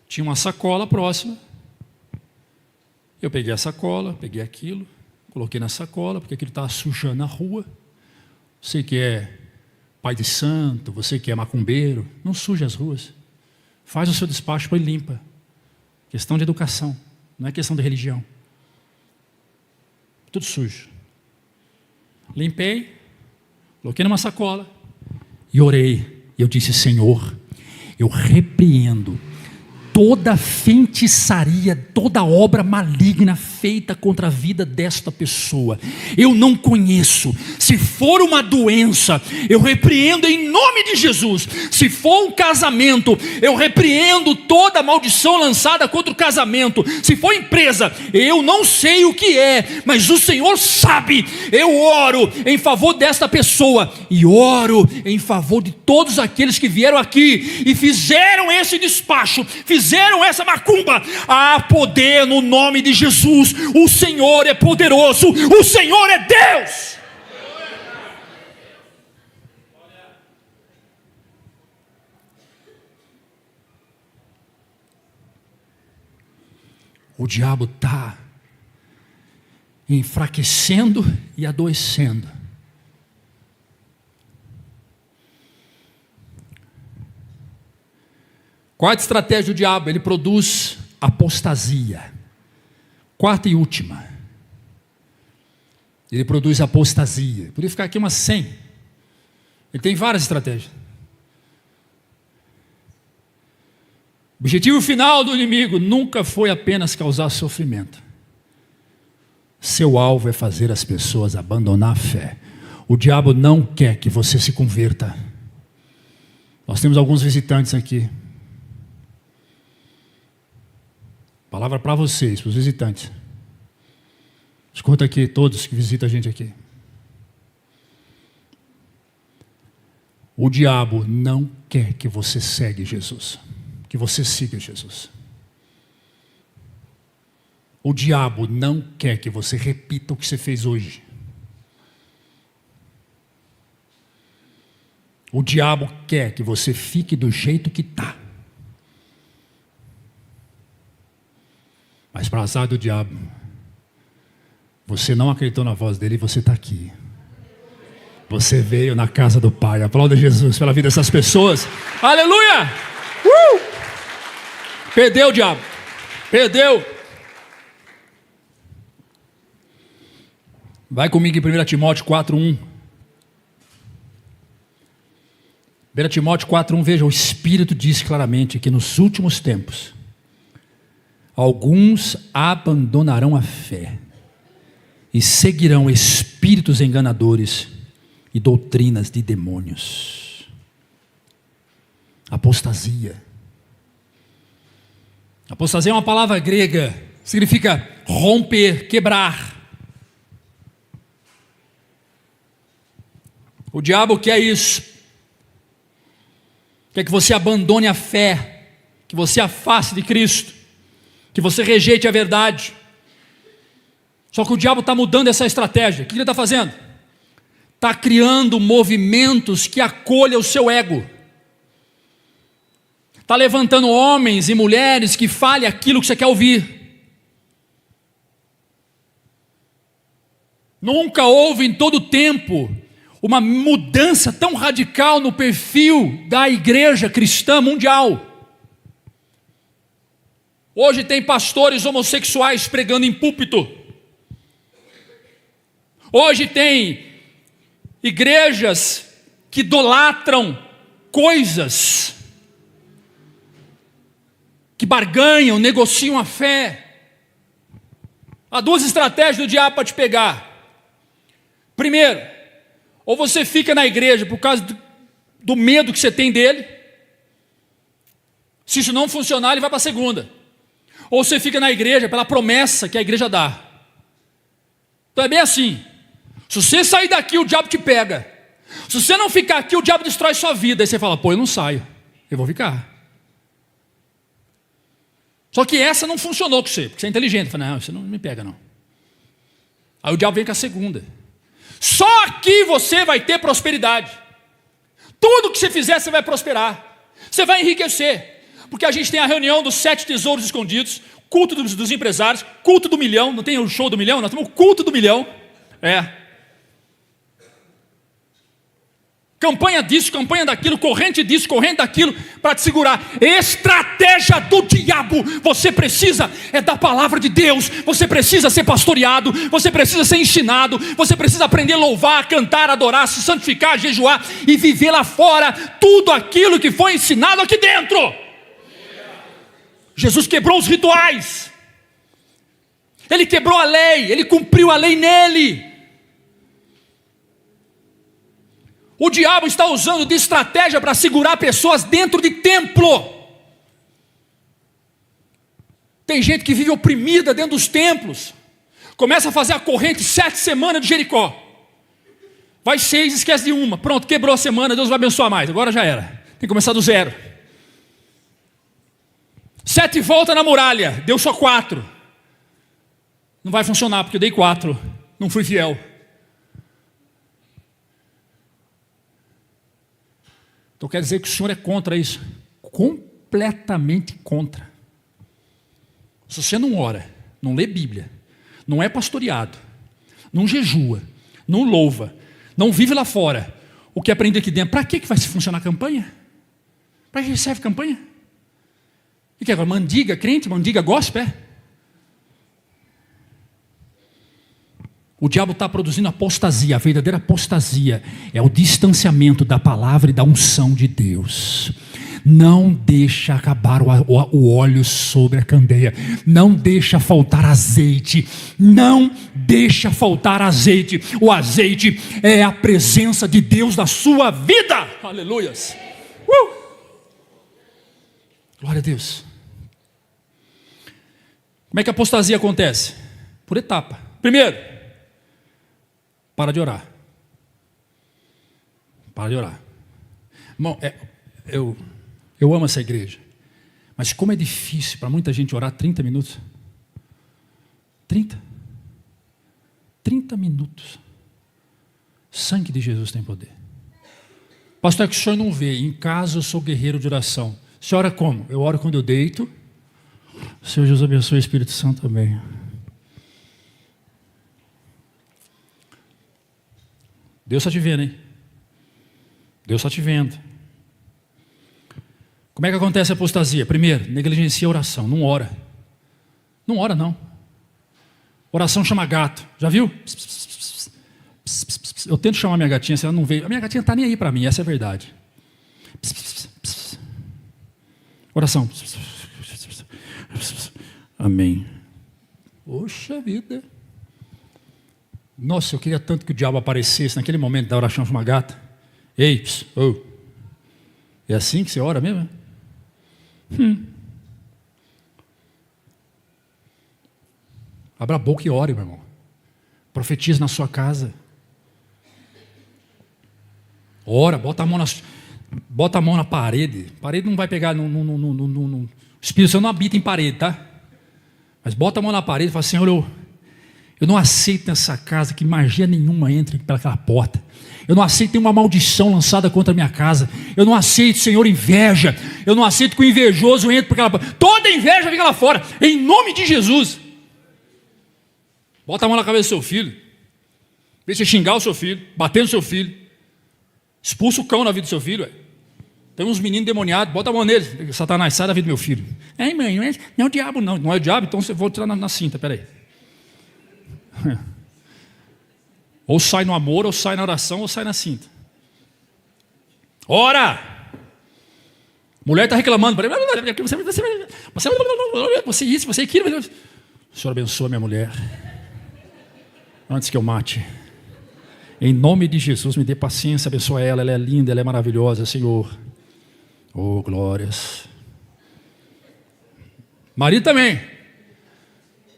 Tinha uma sacola próxima. Eu peguei a sacola, peguei aquilo, coloquei na sacola, porque aquilo estava sujando a rua. Você que é pai de santo, você que é macumbeiro, não suje as ruas. Faz o seu despacho e limpa. Questão de educação, não é questão de religião. Tudo sujo. Limpei, coloquei numa sacola e orei. Eu disse: Senhor, eu repreendo toda feitiçaria, toda obra maligna feita contra a vida desta pessoa. Eu não conheço. Se for uma doença, eu repreendo em nome de Jesus. Se for um casamento, eu repreendo toda maldição lançada contra o casamento. Se for empresa, eu não sei o que é, mas o Senhor sabe. Eu oro em favor desta pessoa e oro em favor de todos aqueles que vieram aqui e fizeram esse despacho, fizeram essa macumba. Há poder no nome de Jesus. O Senhor é poderoso, o Senhor é Deus. O diabo está enfraquecendo e adoecendo. Quarta estratégia do diabo: ele produz apostasia. Quarta e última, ele produz apostasia. Podia ficar aqui umas 100. Ele tem várias estratégias. O objetivo final do inimigo nunca foi apenas causar sofrimento. Seu alvo é fazer as pessoas abandonar a fé. O diabo não quer que você se converta. Nós temos alguns visitantes aqui. Palavra para vocês, para os visitantes. Escuta aqui, todos que visitam a gente aqui. O diabo não quer que você segue Jesus, que você siga Jesus. O diabo não quer que você repita o que você fez hoje. O diabo quer que você fique do jeito que está. Mas para azar do diabo, você não acreditou na voz dele e você está aqui. Você veio na casa do Pai. Aplauda Jesus pela vida dessas pessoas. Aleluia! Perdeu o diabo. Perdeu. Vai comigo em 1 Timóteo 4:1. 1 Timóteo 4:1, veja, o Espírito diz claramente que nos últimos tempos alguns abandonarão a fé e seguirão espíritos enganadores e doutrinas de demônios. Apostasia. Apostasia é uma palavra grega, significa romper, quebrar. O diabo quer isso. Quer que você abandone a fé, que você afaste de Cristo, que você rejeite a verdade. Só que o diabo está mudando essa estratégia. O que ele está fazendo? Está criando movimentos que acolham o seu ego. Está levantando homens e mulheres que falem aquilo que você quer ouvir. Nunca houve em todo o tempo uma mudança tão radical no perfil da igreja cristã mundial. Hoje tem pastores homossexuais pregando em púlpito. Hoje tem igrejas que idolatram coisas, que barganham, negociam a fé. Há duas estratégias do diabo para te pegar. Primeiro, ou você fica na igreja por causa do medo que você tem dele. Se isso não funcionar, ele vai para a segunda. Ou você fica na igreja pela promessa que a igreja dá. Então é bem assim. Se você sair daqui, o diabo te pega. Se você não ficar aqui, o diabo destrói sua vida. Aí você fala, pô, eu não saio, eu vou ficar. Só que essa não funcionou com você, porque você é inteligente. Fala, não, você não me pega não. Aí o diabo vem com a segunda. Só aqui você vai ter prosperidade. Tudo que você fizer, você vai prosperar. Você vai enriquecer. Porque a gente tem a reunião dos 7 tesouros escondidos, culto dos empresários, culto do milhão. Não tem o show do milhão? Nós temos o culto do milhão. Campanha disso, campanha daquilo, corrente disso, corrente daquilo, para te segurar. Estratégia do diabo. Você precisa da palavra de Deus. Você precisa ser pastoreado. Você precisa ser ensinado. Você precisa aprender a louvar, cantar, adorar, se santificar, jejuar e viver lá fora tudo aquilo que foi ensinado aqui dentro. Jesus quebrou os rituais. Ele quebrou a lei. Ele cumpriu a lei nele. O diabo está usando de estratégia para segurar pessoas dentro de templo. Tem gente que vive oprimida dentro dos templos. Começa a fazer a corrente 7 semanas de Jericó. Vai 6, esquece de uma. Pronto, quebrou a semana, Deus vai abençoar mais. Agora já era. Tem que começar do zero. 7 volta na muralha, deu só 4. Não vai funcionar porque eu dei 4. Não fui fiel. Então quer dizer que o Senhor é contra isso? Completamente contra. Se você não ora, não lê Bíblia, não é pastoreado, não jejua, não louva, não vive lá fora, o que aprende aqui dentro, para que vai funcionar a campanha? Para que serve campanha? O que é? Mandiga crente? Mandiga gospel? O diabo está produzindo apostasia. A verdadeira apostasia é o distanciamento da palavra e da unção de Deus. Não deixa acabar o óleo sobre a candeia. Não deixa faltar azeite. Não deixa faltar azeite. O azeite é a presença de Deus na sua vida. Aleluias. Glória a Deus. Como é que a apostasia acontece? Por etapa. Primeiro, para de orar. Para de orar. Irmão, eu amo essa igreja. Mas como é difícil para muita gente orar 30 minutos. 30 minutos. Sangue de Jesus tem poder. Pastor, é que o senhor não vê. Em casa eu sou guerreiro de oração. O senhor ora como? Eu oro quando eu deito. O Senhor Jesus abençoe o Espírito Santo também. Deus está te vendo, hein? Deus está te vendo. Como é que acontece a apostasia? Primeiro, negligencia a oração, não ora. Não ora, não. Oração chama gato, já viu? Eu tento chamar minha gatinha, se ela não veio. A minha gatinha não está nem aí para mim, essa é a verdade. Oração. Amém. Poxa vida. Nossa, eu queria tanto que o diabo aparecesse naquele momento da oração de uma gata. Ei, é assim que você ora mesmo? Abra a boca e ore, meu irmão. Profetiza na sua casa. Ora, bota a mão na parede. Parede não vai pegar no Espírito Santo não habita em parede, tá? Mas bota a mão na parede e fala, Senhor, eu não aceito nessa casa que magia nenhuma entre pelaquela porta. Eu não aceito nenhuma maldição lançada contra a minha casa. Eu não aceito, Senhor, inveja. Eu não aceito que o invejoso entre por aquela porta. Toda inveja fica lá fora, em nome de Jesus. Bota a mão na cabeça do seu filho. Em vez de você xingar o seu filho, bater no seu filho, expulsa o cão na vida do seu filho. Ué. Tem uns meninos demoniados, bota a mão neles. Satanás, sai da vida do meu filho. Mãe, não é o diabo, não. Não é o diabo, então eu vou tirar na cinta, peraí. Ou sai no amor, ou sai na oração, ou sai na cinta. Ora! Mulher está reclamando. Você isso, você aquilo. O Senhor abençoa minha mulher. Antes que eu mate. Em nome de Jesus, me dê paciência, abençoa ela. Ela é linda, ela é maravilhosa, Senhor. Oh, glórias. Marido também.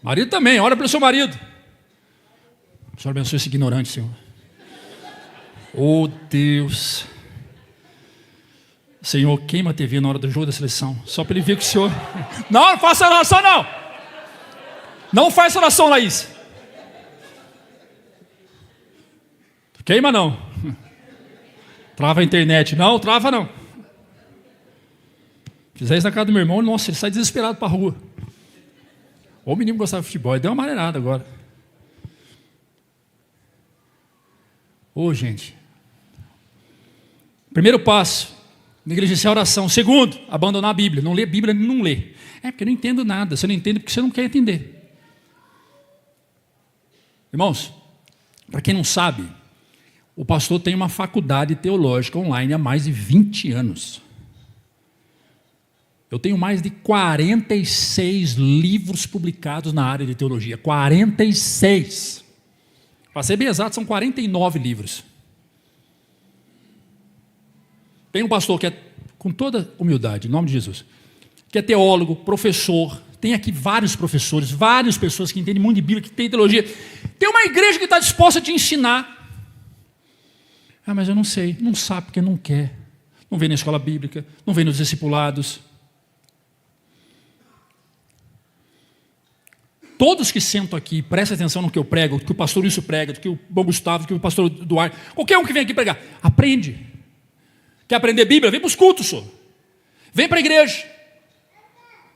Marido também, ora pelo seu marido. O Senhor abençoe esse ignorante, Senhor. Oh, Deus. Senhor, queima a TV na hora do jogo da seleção. Só para ele ver que o Senhor... Não faça oração, não. Não faça oração, Laís. Queima, não. Trava a internet. Não, trava, não. Fizer isso na casa do meu irmão, nossa, ele sai desesperado para a rua. Ou o menino gostava de futebol, ele deu uma maneirada agora. Ô, gente. Primeiro passo, negligenciar a oração. Segundo, abandonar a Bíblia. Não lê a Bíblia, não lê. É porque eu não entendo nada. Você não entende porque você não quer entender. Irmãos, para quem não sabe, o pastor tem uma faculdade teológica online há mais de 20 anos. Eu tenho mais de 46 livros publicados na área de teologia. 46. Para ser bem exato, são 49 livros. Tem um pastor que é, com toda humildade, em nome de Jesus, que é teólogo, professor. Tem aqui vários professores, várias pessoas que entendem muito de Bíblia, que tem teologia. Tem uma igreja que está disposta a te ensinar. Ah, mas eu não sei. Não sabe porque não quer. Não vem na escola bíblica, não vem nos discipulados. Todos que sentam aqui, prestem atenção no que eu prego, do que o pastor Wilson prega, do que o Bom Gustavo, do que o pastor Duarte, qualquer um que vem aqui pregar, aprende. Quer aprender Bíblia? Vem para os cultos, senhor. Vem para a igreja.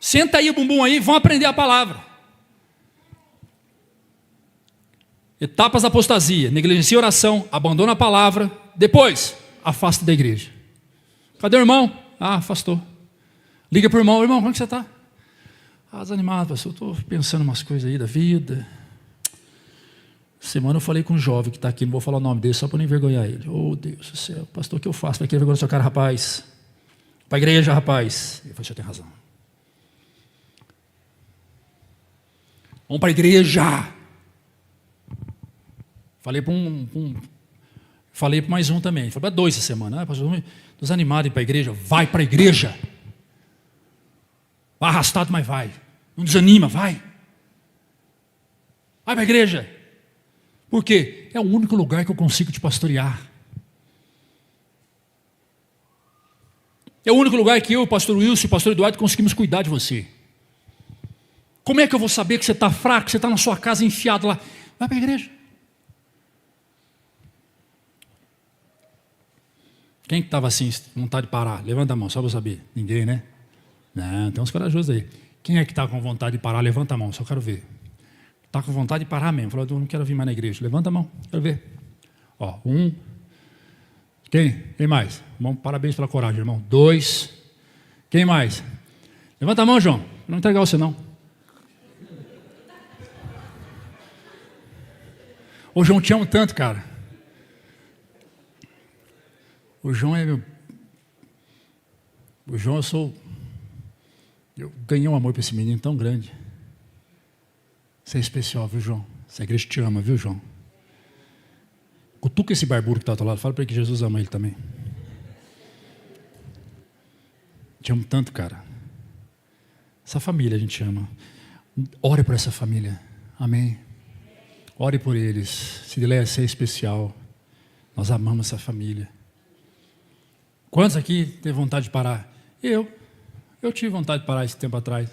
Senta aí o bumbum aí, vão aprender a palavra. Etapas da apostasia: negligencia a oração, abandona a palavra, depois, afasta da igreja. Cadê o irmão? Ah, afastou. Liga para o irmão: irmão, como é que você está? Ah, desanimado, pastor, eu estou pensando umas coisas aí da vida. Semana eu falei com um jovem que está aqui, não vou falar o nome dele, só para não envergonhar ele. Oh, Deus do céu, pastor, o que eu faço? Vai querer vergonha na sua cara, rapaz? Para a igreja, rapaz. Ele falou: você tem razão. Vamos para a igreja. Falei para mais um também. Falei para 2 essa semana. Ah, pastor, desanimado em ir para a igreja. Vai para a igreja. Vai arrastado, mas vai. Não desanima, vai. Vai para a igreja. Por quê? É o único lugar que eu consigo te pastorear. É o único lugar que eu, o pastor Wilson e o pastor Eduardo conseguimos cuidar de você. Como é que eu vou saber que você está fraco, que você está na sua casa enfiado lá? Vai para a igreja. Quem que estava assim, vontade de parar? Levanta a mão, só para eu saber. Ninguém, né? Não, tem uns corajosos aí. Quem é que está com vontade de parar? Levanta a mão, só quero ver. Está com vontade de parar mesmo. Falou: eu não quero vir mais na igreja. Levanta a mão, quero ver. Ó, 1. Quem mais? Irmão, parabéns pela coragem, irmão. 2. Quem mais? Levanta a mão, João. Não entregar você, não. Ô, João, te amo tanto, cara. O João é meu... O João, eu ganhei um amor para esse menino tão grande. Você é especial, viu, João? Essa igreja te ama, viu, João? Cutuca esse barbudo que está ao teu lado. Fala para ele que Jesus ama ele também. Te amo tanto, cara. Essa família a gente ama. Ore por essa família. Amém. Ore por eles. Se ele é especial. Nós amamos essa família. Quantos aqui teve vontade de parar? Eu tive vontade de parar esse tempo atrás.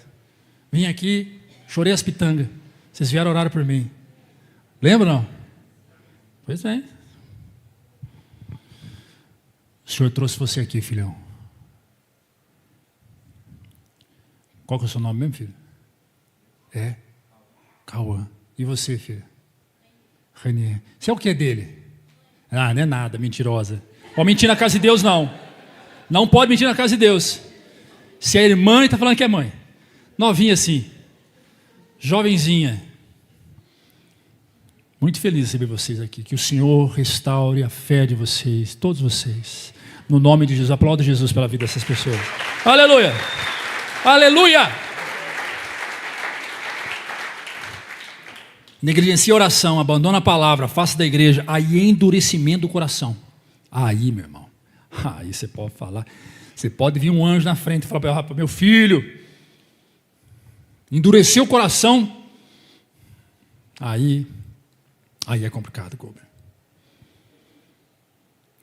Vim aqui, chorei as pitangas. Vocês vieram orar por mim. Lembra, não? Pois é. O Senhor trouxe você aqui, filhão. Qual que é o seu nome mesmo, filho? É? Cauã. E você, filho? Renier. Você é o que dele? Ah, não é nada, mentirosa. Pode mentir na casa de Deus, não. Não pode mentir na casa de Deus. Se é irmã, está falando que é mãe. Novinha assim. Jovenzinha. Muito feliz de receber vocês aqui. Que o Senhor restaure a fé de vocês, todos vocês. No nome de Jesus. Aplauda Jesus pela vida dessas pessoas. Aleluia! Aleluia! Negligencia a oração, abandona a palavra, faça da igreja. Aí é endurecimento do coração. Aí, meu irmão. Aí você pode falar. Você pode vir um anjo na frente e falar para meu filho. Endureceu o coração. Aí é complicado, Gober.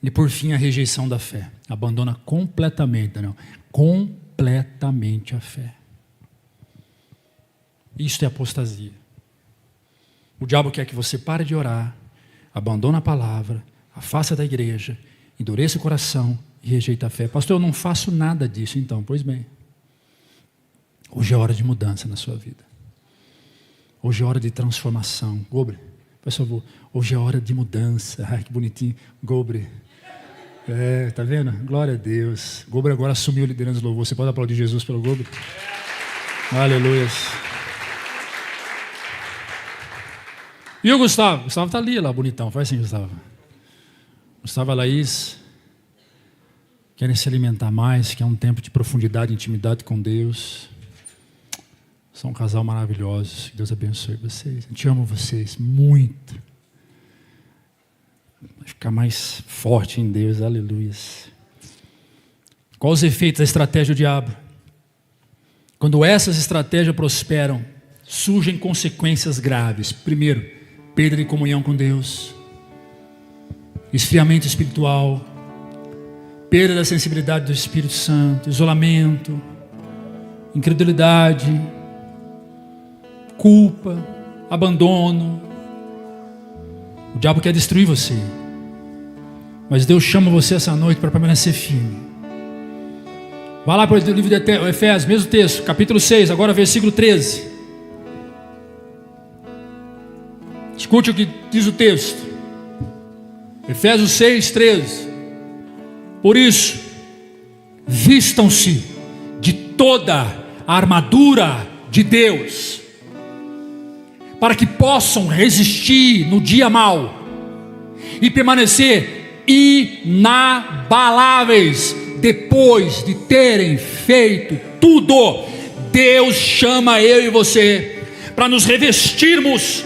E por fim, a rejeição da fé. Abandona completamente, não. Completamente a fé. Isto é apostasia. O diabo quer que você pare de orar, abandone a palavra, afasta da igreja, endureça o coração e rejeita a fé. Pastor, eu não faço nada disso então. Pois bem. Hoje é hora de mudança na sua vida. Hoje é hora de transformação. Gobre, por favor. Hoje é hora de mudança. Ai, que bonitinho. Gobre. Tá vendo? Glória a Deus. Gobre agora assumiu a liderança do louvor. Você pode aplaudir Jesus pelo Gobre? Aleluia. E o Gustavo? Gustavo está ali, lá, bonitão. Faz assim, Gustavo. Gustavo e a Laís querem se alimentar mais, quer um tempo de profundidade e intimidade com Deus. São um casal maravilhoso. Que Deus abençoe vocês. A gente ama vocês muito. Vai ficar mais forte em Deus. Aleluia. Quais os efeitos da estratégia do diabo? Quando essas estratégias prosperam, surgem consequências graves. Primeiro, perda de comunhão com Deus, esfriamento espiritual, perda da sensibilidade do Espírito Santo, isolamento, incredulidade, culpa, abandono. O diabo quer destruir você, mas Deus chama você essa noite para permanecer firme. Vá lá para o livro de Efésios, mesmo texto, capítulo 6, agora versículo 13. Escute o que diz o texto. Efésios 6, 13. Por isso, vistam-se de toda a armadura de Deus, para que possam resistir no dia mau e permanecer inabaláveis depois de terem feito tudo. Deus chama eu e você para nos revestirmos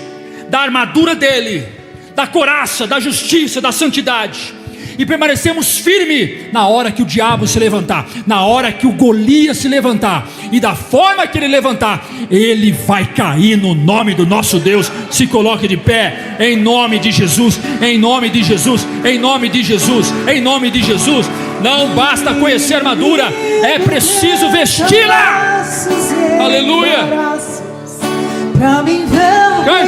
da armadura dele, da couraça, da justiça, da santidade, e permanecemos firmes na hora que o diabo se levantar, na hora que o Golias se levantar, e da forma que ele levantar, ele vai cair no nome do nosso Deus. Se coloque de pé, em nome de Jesus, em nome de Jesus, em nome de Jesus, em nome de Jesus. Não basta conhecer a armadura, é preciso vesti-la. Aleluia. Pra mim ver o